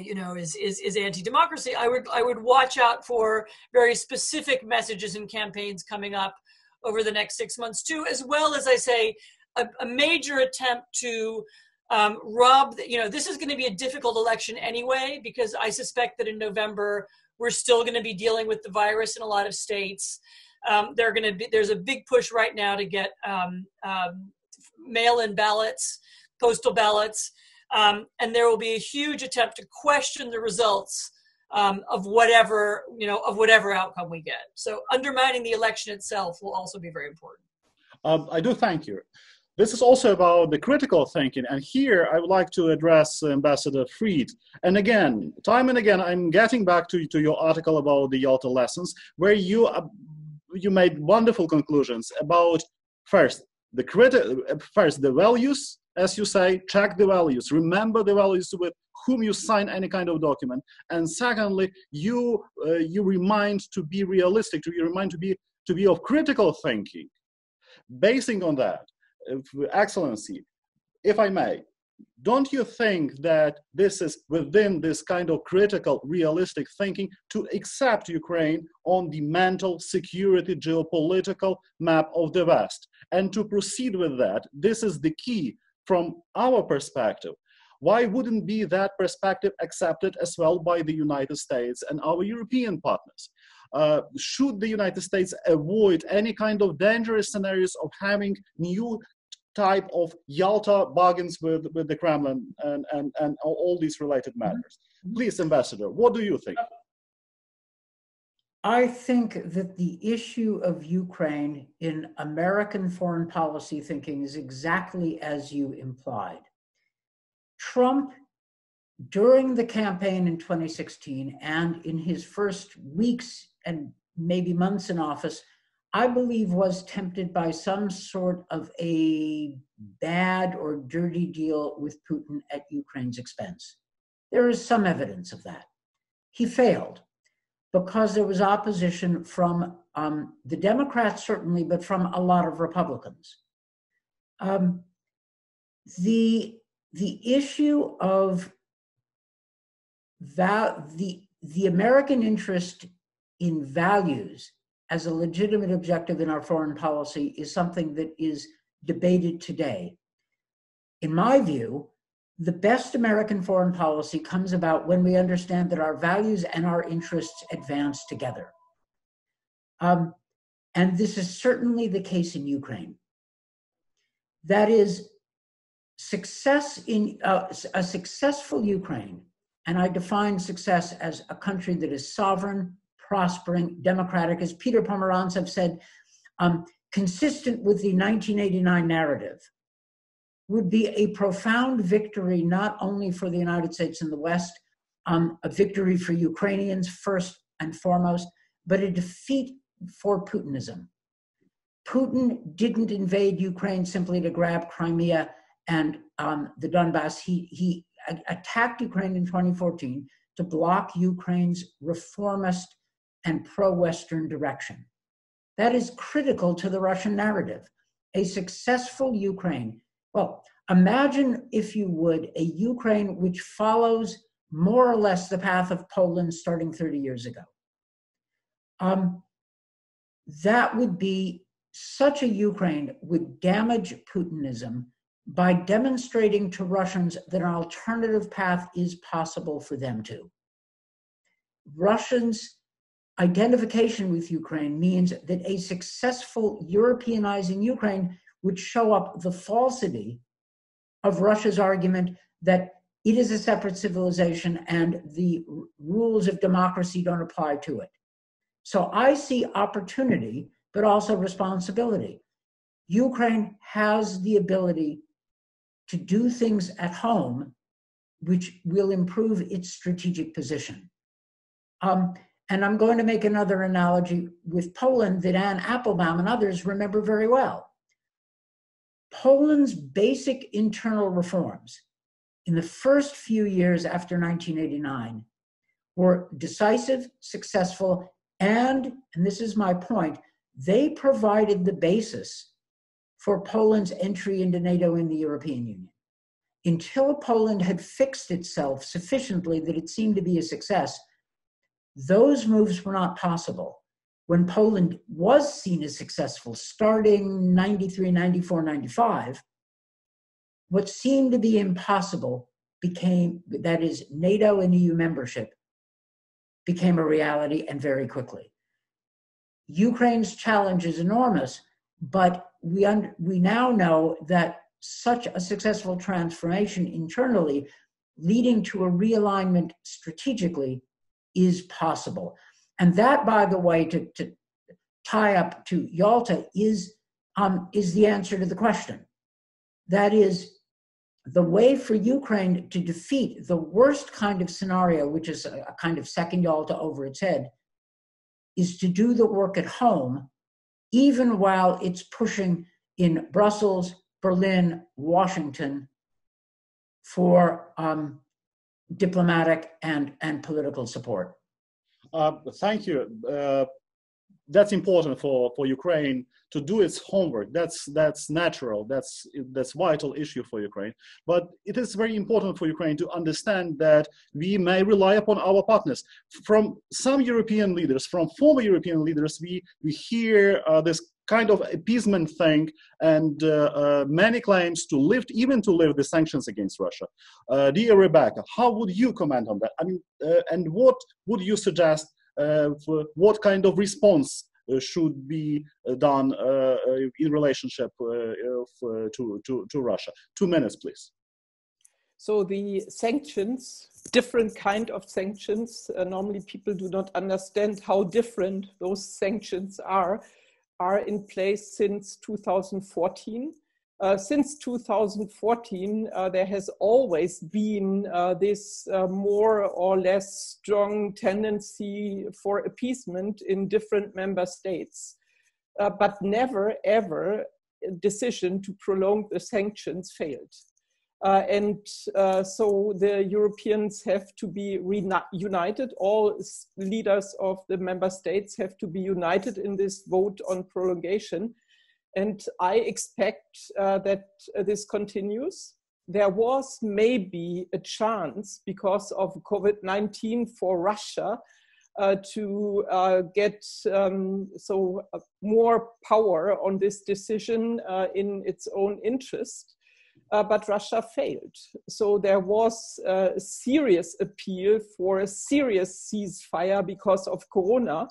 is anti-democracy. I would watch out for very specific messages and campaigns coming up over the next 6 months too, as well as, I say, a major attempt to rob. This is going to be a difficult election anyway, because I suspect that in November we're still going to be dealing with the virus in a lot of states. There's a big push right now to get mail-in ballots, postal ballots. And there will be a huge attempt to question the results of whatever outcome we get. So undermining the election itself will also be very important. I do thank you. This is also about the critical thinking. And here I would like to address Ambassador Fried. And again, time and again, I'm getting back to your article about the Yalta lessons, where you made wonderful conclusions about, first, the values. As you say, check the values, remember the values with whom you sign any kind of document. And secondly, you remind to be realistic, you remind to be of critical thinking. Basing on that, Excellency, if I may, don't you think that this is within this kind of critical, realistic thinking to accept Ukraine on the mental security geopolitical map of the West? And to proceed with that, this is the key from our perspective. Why wouldn't be that perspective accepted as well by the United States and our European partners? Should the United States avoid any kind of dangerous scenarios of having new type of Yalta bargains with the Kremlin and all these related matters? Please, Ambassador, what do you think? I think that the issue of Ukraine in American foreign policy thinking is exactly as you implied. Trump, during the campaign in 2016 and in his first weeks and maybe months in office, I believe was tempted by some sort of a bad or dirty deal with Putin at Ukraine's expense. There is some evidence of that. He failed because there was opposition from the Democrats, certainly, but from a lot of Republicans. The issue of the American interest in values as a legitimate objective in our foreign policy is something that is debated today. In my view, the best American foreign policy comes about when we understand that our values and our interests advance together. And this is certainly the case in Ukraine. That is, success in a successful Ukraine, and I define success as a country that is sovereign, prospering, democratic, as Peter Pomeranzev said, consistent with the 1989 narrative, would be a profound victory, not only for the United States and the West, a victory for Ukrainians first and foremost, but a defeat for Putinism. Putin didn't invade Ukraine simply to grab Crimea and the Donbass. He attacked Ukraine in 2014 to block Ukraine's reformist and pro-Western direction. That is critical to the Russian narrative. A successful Ukraine. Well, imagine, if you would, a Ukraine which follows more or less the path of Poland starting 30 years ago. That would be, such a Ukraine would damage Putinism by demonstrating to Russians that an alternative path is possible for them too. Russians' identification with Ukraine means that a successful Europeanizing Ukraine would show up the falsity of Russia's argument that it is a separate civilization and the rules of democracy don't apply to it. So I see opportunity, but also responsibility. Ukraine has the ability to do things at home which will improve its strategic position. And I'm going to make another analogy with Poland that Anne Applebaum and others remember very well. Poland's basic internal reforms in the first few years after 1989 were decisive, successful, and this is my point, they provided the basis for Poland's entry into NATO and the European Union. until Poland had fixed itself sufficiently that it seemed to be a success, those moves were not possible. When Poland was seen as successful, starting 93, 94, 95, what seemed to be impossible became, that is, NATO and EU membership, became a reality, and very quickly. Ukraine's challenge is enormous, but we now know that such a successful transformation internally, leading to a realignment strategically, is possible. And that, by the way, to tie up to Yalta, is the answer to the question. That is, the way for Ukraine to defeat the worst kind of scenario, which is a kind of second Yalta over its head, is to do the work at home, even while it's pushing in Brussels, Berlin, Washington for diplomatic and political support. Thank you. That's important for Ukraine to do its homework. That's natural. That's vital issue for Ukraine. But it is very important for Ukraine to understand that we may rely upon our partners. From some European leaders, from former European leaders, we hear this kind of appeasement thing and many claims to lift the sanctions against Russia. Dear Rebecca, how would you comment on that? I mean, and what would you suggest for what kind of response should be done in relationship to Russia? 2 minutes, please. So the sanctions, different kind of sanctions, normally people do not understand how different those sanctions are in place since 2014. Since 2014, there has always been this more or less strong tendency for appeasement in different member states, but never ever a decision to prolong the sanctions failed. So the Europeans have to be united. All leaders of the member states have to be united in this vote on prolongation. And I expect that this continues. There was maybe a chance because of COVID-19 for Russia to get more power on this decision in its own interest. But Russia failed. So there was a serious appeal for a serious ceasefire because of Corona,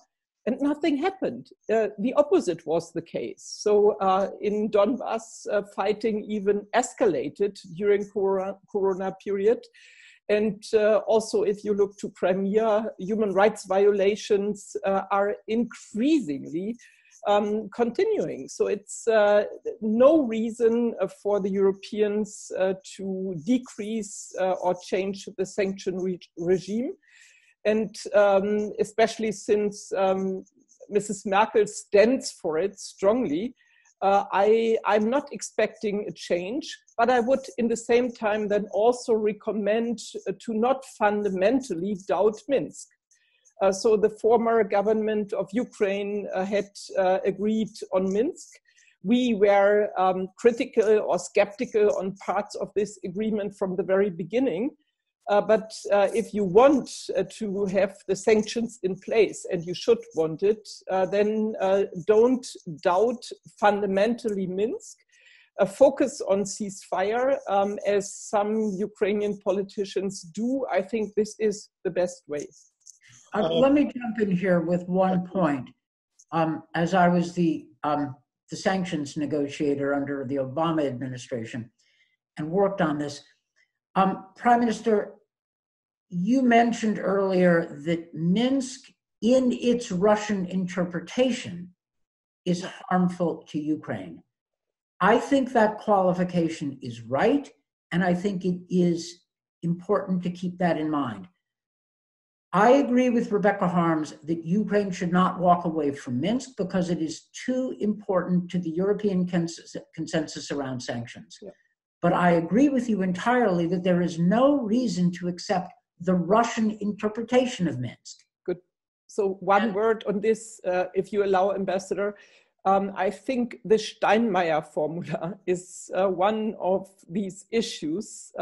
and nothing happened. The opposite was the case. So in Donbass, fighting even escalated during Corona period. And also, if you look to Crimea, human rights violations are increasingly continuing. So it's no reason for the Europeans to decrease or change the sanction regime. And especially since Mrs. Merkel stands for it strongly, I'm not expecting a change, but I would in the same time then also recommend to not fundamentally doubt Minsk. So the former government of Ukraine had agreed on Minsk. We were critical or skeptical on parts of this agreement from the very beginning. But if you want to have the sanctions in place, and you should want it, then don't doubt fundamentally Minsk. Focus on ceasefire, as some Ukrainian politicians do. I think this is the best way. Let me jump in here with one point. As I was the sanctions negotiator under the Obama administration and worked on this, Prime Minister, you mentioned earlier that Minsk, in its Russian interpretation, is harmful to Ukraine. I think that qualification is right, and I think it is important to keep that in mind. I agree with Rebecca Harms that Ukraine should not walk away from Minsk because it is too important to the European consensus around sanctions. Yeah. But I agree with you entirely that there is no reason to accept the Russian interpretation of Minsk. Good. So one word on this, if you allow, Ambassador. I think the Steinmeier formula is one of these issues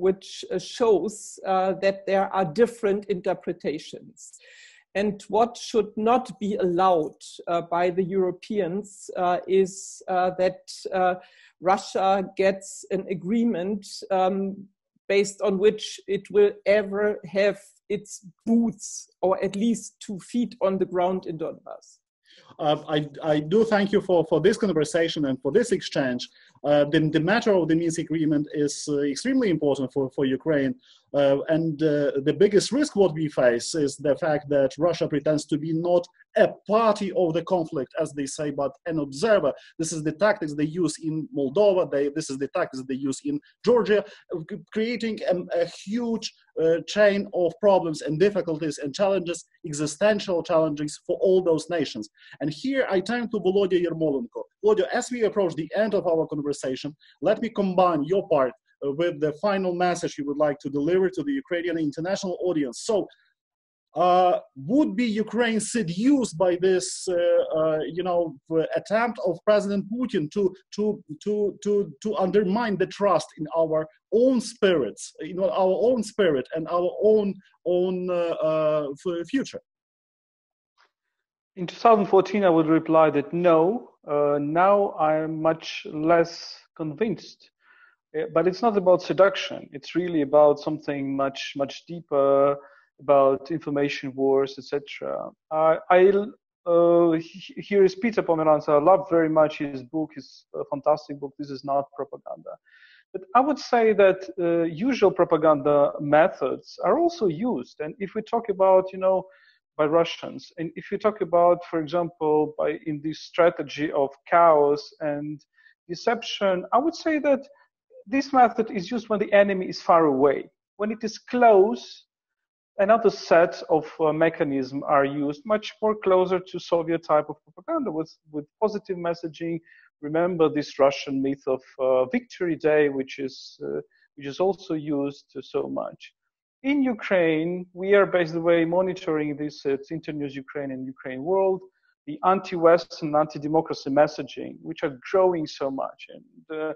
which shows that there are different interpretations. And what should not be allowed by the Europeans is that Russia gets an agreement based on which it will ever have its boots, or at least 2 feet on the ground in Donbass. I do thank you for this conversation and for this exchange. The matter of the Minsk agreement is extremely important for Ukraine. And the biggest risk what we face is the fact that Russia pretends to be not a party of the conflict, as they say, but an observer. This is the tactics they use in Moldova. This is the tactics they use in Georgia, creating a huge chain of problems and difficulties and challenges, existential challenges for all those nations. And here I turn to Volodymyr Yermolenko. Volodya, as we approach the end of our conversation, let me combine your part with the final message you would like to deliver to the Ukrainian international audience. So, would be Ukraine seduced by this, attempt of President Putin to undermine the trust in our own spirits, our own spirit and our own future? In 2014, I would reply that no. Now I'm much less convinced. But it's not about seduction. It's really about something much, much deeper, about information wars, etc. Here is Peter Pomeranzev. I love very much his book. It's a fantastic book. This is not propaganda. But I would say that usual propaganda methods are also used. And if we talk about, by Russians, and if you talk about, for example, in this strategy of chaos and deception, I would say that this method is used when the enemy is far away. When it is close, another set of mechanisms are used, much more closer to Soviet type of propaganda with positive messaging. Remember this Russian myth of Victory Day, which is also used so much. In Ukraine, we are, by the way, monitoring this at Internews Ukraine and UkraineWorld, the anti-Western, anti-democracy messaging, which are growing so much. And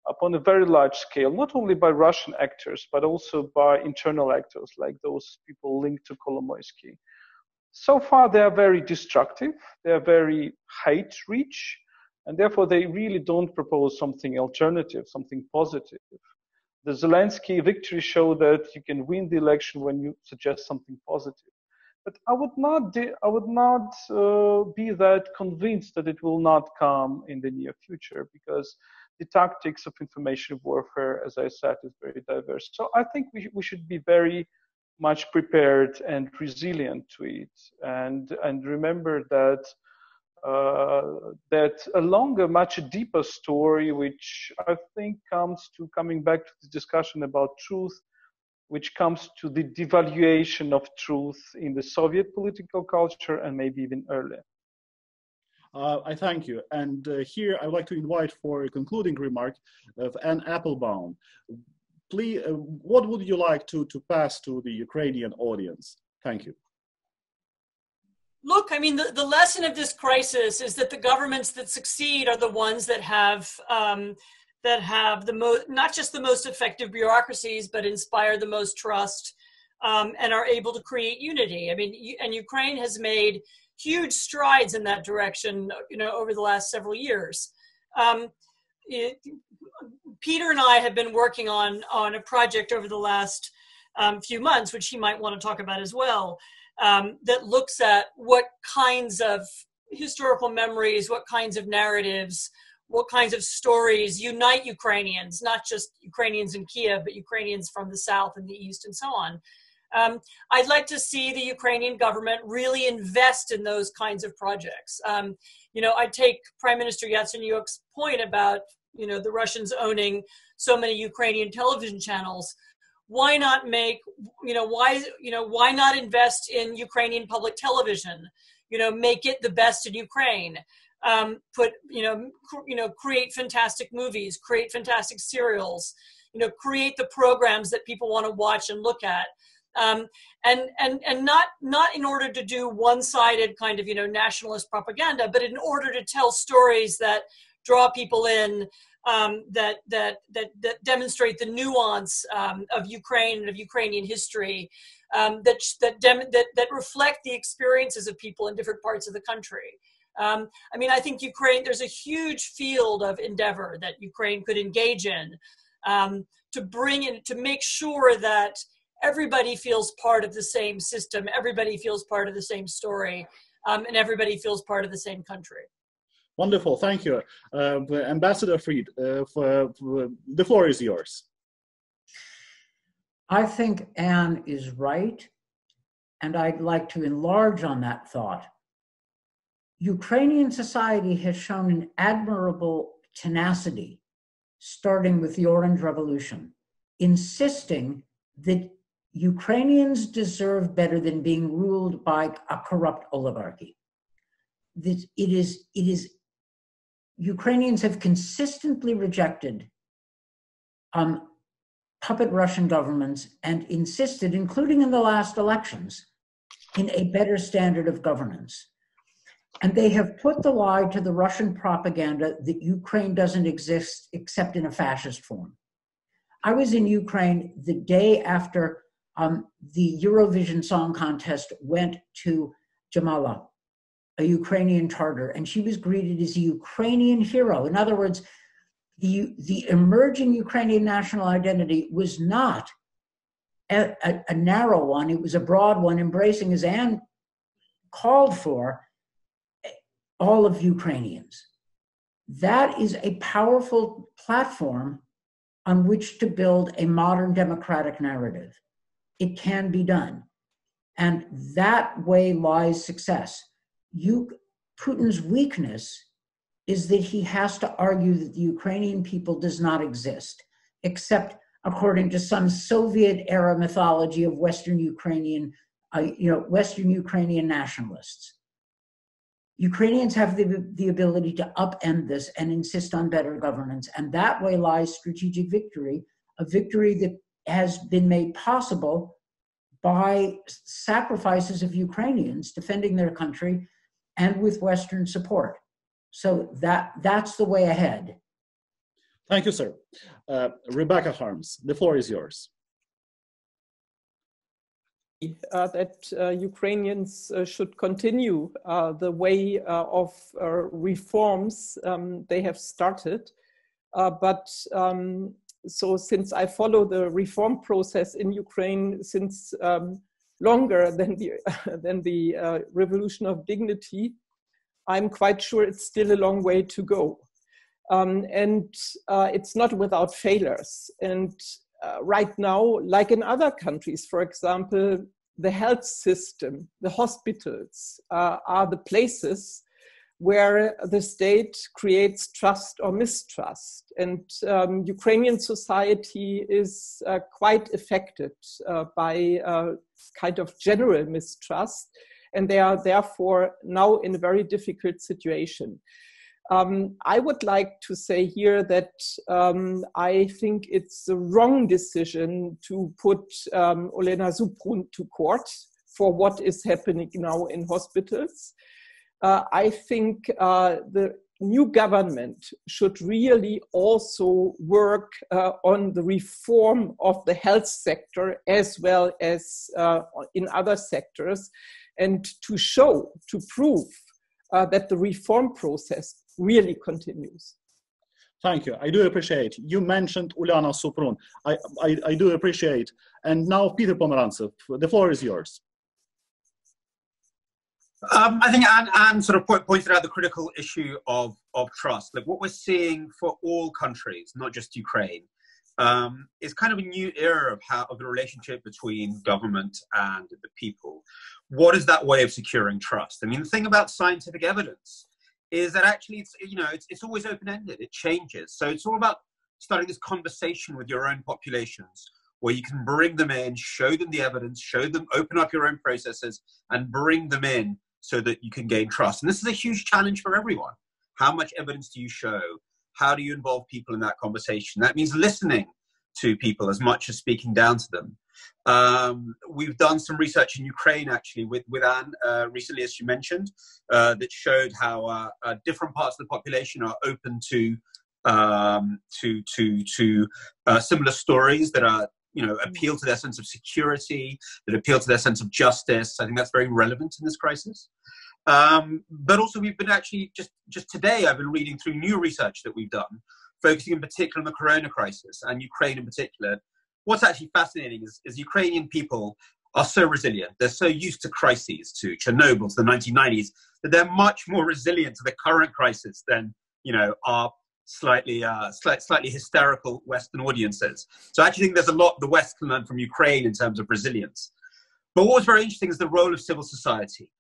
upon a very large scale, not only by Russian actors, but also by internal actors, like those people linked to Kolomoisky. So far, they are very destructive, they are very hate-rich, and therefore they really don't propose something alternative, something positive. The Zelensky victory showed that you can win the election when you suggest something positive. But I would not be that convinced that it will not come in the near future, because the tactics of information warfare, as I said, is very diverse. So I think we should be very much prepared and resilient to it, and remember that that a longer, much deeper story, which I think coming back to the discussion about truth, which comes to the devaluation of truth in the Soviet political culture and maybe even earlier. I thank you. And here I'd like to invite for a concluding remark of Anne Applebaum. Please, what would you like to pass to the Ukrainian audience? Thank you. Look, I mean, the lesson of this crisis is that the governments that succeed are the ones that have the most, not just the most effective bureaucracies, but inspire the most trust and are able to create unity. I mean, and Ukraine has made huge strides in that direction, over the last several years. Peter and I have been working on a project over the last few months, which he might want to talk about as well, that looks at what kinds of historical memories, what kinds of narratives, what kinds of stories unite Ukrainians, not just Ukrainians in Kiev, but Ukrainians from the South and the East and so on. I'd like to see the Ukrainian government really invest in those kinds of projects. I take Prime Minister Yatsenyuk's point about, the Russians owning so many Ukrainian television channels. Why not why not invest in Ukrainian public television? Make it the best in Ukraine. Create fantastic movies, create fantastic serials, create the programs that people want to watch and look at. and not in order to do one-sided kind of nationalist propaganda, but in order to tell stories that draw people in, that demonstrate the nuance of Ukraine and of Ukrainian history, that reflect the experiences of people in different parts of the country. I think Ukraine, there's a huge field of endeavor that Ukraine could engage in to bring in, to make sure that everybody feels part of the same system, everybody feels part of the same story, and everybody feels part of the same country. Wonderful, thank you. Ambassador Fried, the floor is yours. I think Anne is right, and I'd like to enlarge on that thought. Ukrainian society has shown an admirable tenacity, starting with the Orange Revolution, insisting that Ukrainians deserve better than being ruled by a corrupt oligarchy. That Ukrainians have consistently rejected puppet Russian governments and insisted, including in the last elections, in a better standard of governance. And they have put the lie to the Russian propaganda that Ukraine doesn't exist except in a fascist form. I was in Ukraine the day after the Eurovision Song Contest went to Jamala, a Ukrainian Tartar, and she was greeted as a Ukrainian hero. In other words, the emerging Ukrainian national identity was not a narrow one, it was a broad one, embracing, as Anne called for, all of Ukrainians. That is a powerful platform on which to build a modern democratic narrative. It can be done. And that way lies success. Putin's weakness is that he has to argue that the Ukrainian people does not exist, except according to some Soviet-era mythology of Western Ukrainian nationalists. Ukrainians have the ability to upend this and insist on better governance, and that way lies strategic victory, a victory that has been made possible by sacrifices of Ukrainians defending their country and with Western support. So that's the way ahead. Thank you, sir. Rebecca Harms, the floor is yours. That Ukrainians should continue the way of reforms they have started. So since I follow the reform process in Ukraine since longer than the Revolution of Dignity, I'm quite sure it's still a long way to go. And it's not without failures. And right now, like in other countries, for example, the health system, the hospitals are the places where the state creates trust or mistrust. And Ukrainian society is quite affected by kind of general mistrust. And they are therefore now in a very difficult situation. I would like to say here that I think it's the wrong decision to put Olena Zuprun to court for what is happening now in hospitals. I think the new government should really also work on the reform of the health sector as well as in other sectors, and to prove that the reform process really continues. Thank you. I do appreciate. You mentioned Uliana Suprun. I do appreciate. And now Peter Pomeranzev, the floor is yours. I think Anne sort of pointed out the critical issue of trust. Like what we're seeing for all countries, not just Ukraine, is kind of a new era of the relationship between government and the people. What is that way of securing trust? I mean, the thing about scientific evidence is that actually it's always open-ended. It changes. So it's all about starting this conversation with your own populations, where you can bring them in, show them the evidence, open up your own processes, and bring them in so that you can gain trust. And this is a huge challenge for everyone. How much evidence do you show? How do you involve people in that conversation? That means listening to people as much as speaking down to them. We've done some research in Ukraine, actually, with Anne recently, as she mentioned, that showed how different parts of the population are open to similar stories that are, appeal to their sense of security, that appeal to their sense of justice. I think that's very relevant in this crisis. But also, we've been actually just today, I've been reading through new research that we've done, focusing in particular on the corona crisis and Ukraine in particular. What's actually fascinating is Ukrainian people are so resilient. They're so used to crises, to Chernobyl, to the 1990s, that they're much more resilient to the current crisis than, our slightly hysterical Western audiences. So I actually think there's a lot the West can learn from Ukraine in terms of resilience. But what was very interesting is the role of civil society.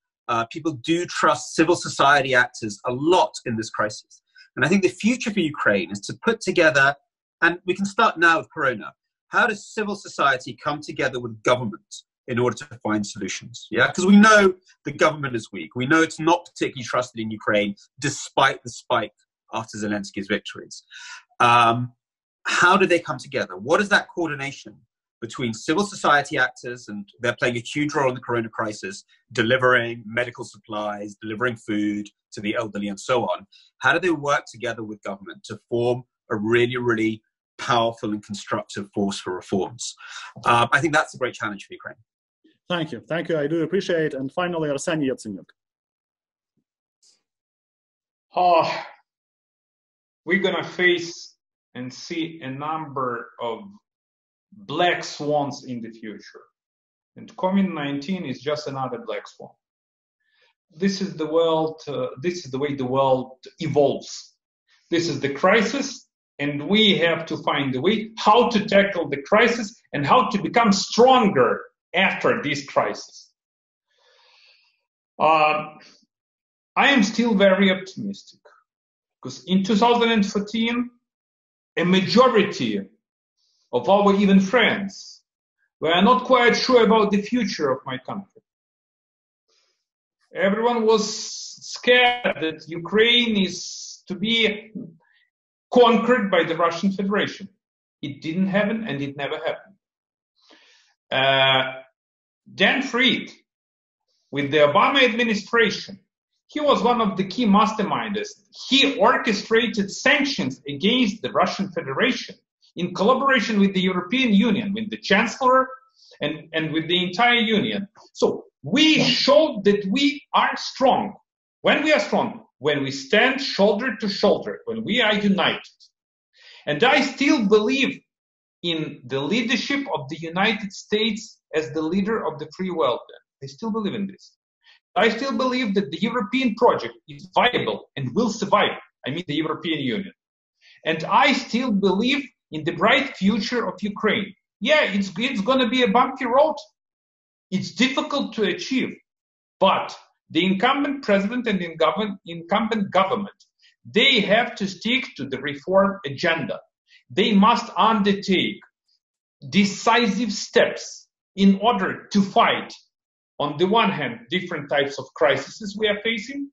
People do trust civil society actors a lot in this crisis. And I think the future for Ukraine is to put together, and we can start now with Corona, how does civil society come together with government in order to find solutions? Yeah, because we know the government is weak. We know it's not particularly trusted in Ukraine, despite the spike after Zelensky's victories. How do they come together? What is that coordination between civil society actors, and they're playing a huge role in the corona crisis, delivering medical supplies, delivering food to the elderly and so on? How do they work together with government to form a really, really powerful and constructive force for reforms? I think that's a great challenge for Ukraine. Thank you. Thank you. I do appreciate. And finally, Arseniy Yatsenyuk. We're going to face and see a number of black swans in the future. And COVID-19 is just another black swan. This is the world, this is the way the world evolves. This is the crisis, and we have to find a way how to tackle the crisis and how to become stronger after this crisis. I am still very optimistic, because in 2014, a majority of our even friends were not quite sure about the future of my country. Everyone was scared that Ukraine is to be conquered by the Russian Federation. It didn't happen, and it never happened. Dan Fried, with the Obama administration, he was one of the key masterminders. He orchestrated sanctions against the Russian Federation in collaboration with the European Union, with the Chancellor and with the entire Union. So we showed that we are strong. When we are strong, when we stand shoulder to shoulder, when we are united. And I still believe in the leadership of the United States as the leader of the free world. I still believe in this. I still believe that the European project is viable and will survive. I mean the European Union. And I still believe in the bright future of Ukraine. Yeah, it's going to be a bumpy road. It's difficult to achieve. But the incumbent president and incumbent government, they have to stick to the reform agenda. They must undertake decisive steps in order to fight, on the one hand, different types of crises we are facing.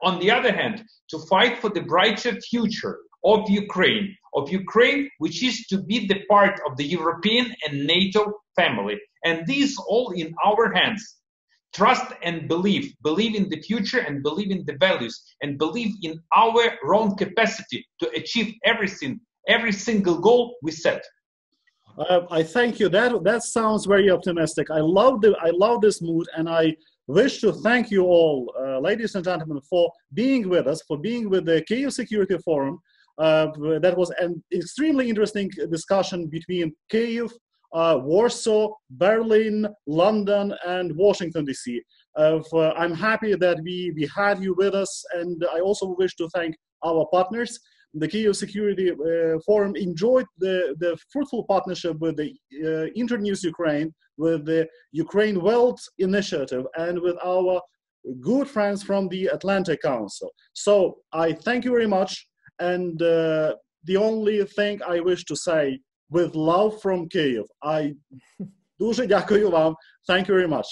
On the other hand, to fight for the brighter future of Ukraine, which is to be the part of the European and NATO family. And these all in our hands. Trust and believe in the future and believe in the values and believe in our own capacity to achieve everything, every single goal we set. I thank you. That sounds very optimistic. I love this mood, and I wish to thank you all, ladies and gentlemen, for being with us, for being with the Kyiv Security Forum. That was an extremely interesting discussion between Kyiv, Warsaw, Berlin, London, and Washington, D.C. I'm happy that we had you with us, and I also wish to thank our partners. The Kyiv Security Forum enjoyed the fruitful partnership with the Internews Ukraine, with the UkraineWorld initiative, and with our good friends from the Atlantic Council. So I thank you very much, and the only thing I wish to say, with love from Kyiv, I дуже дякую вам. Thank you very much.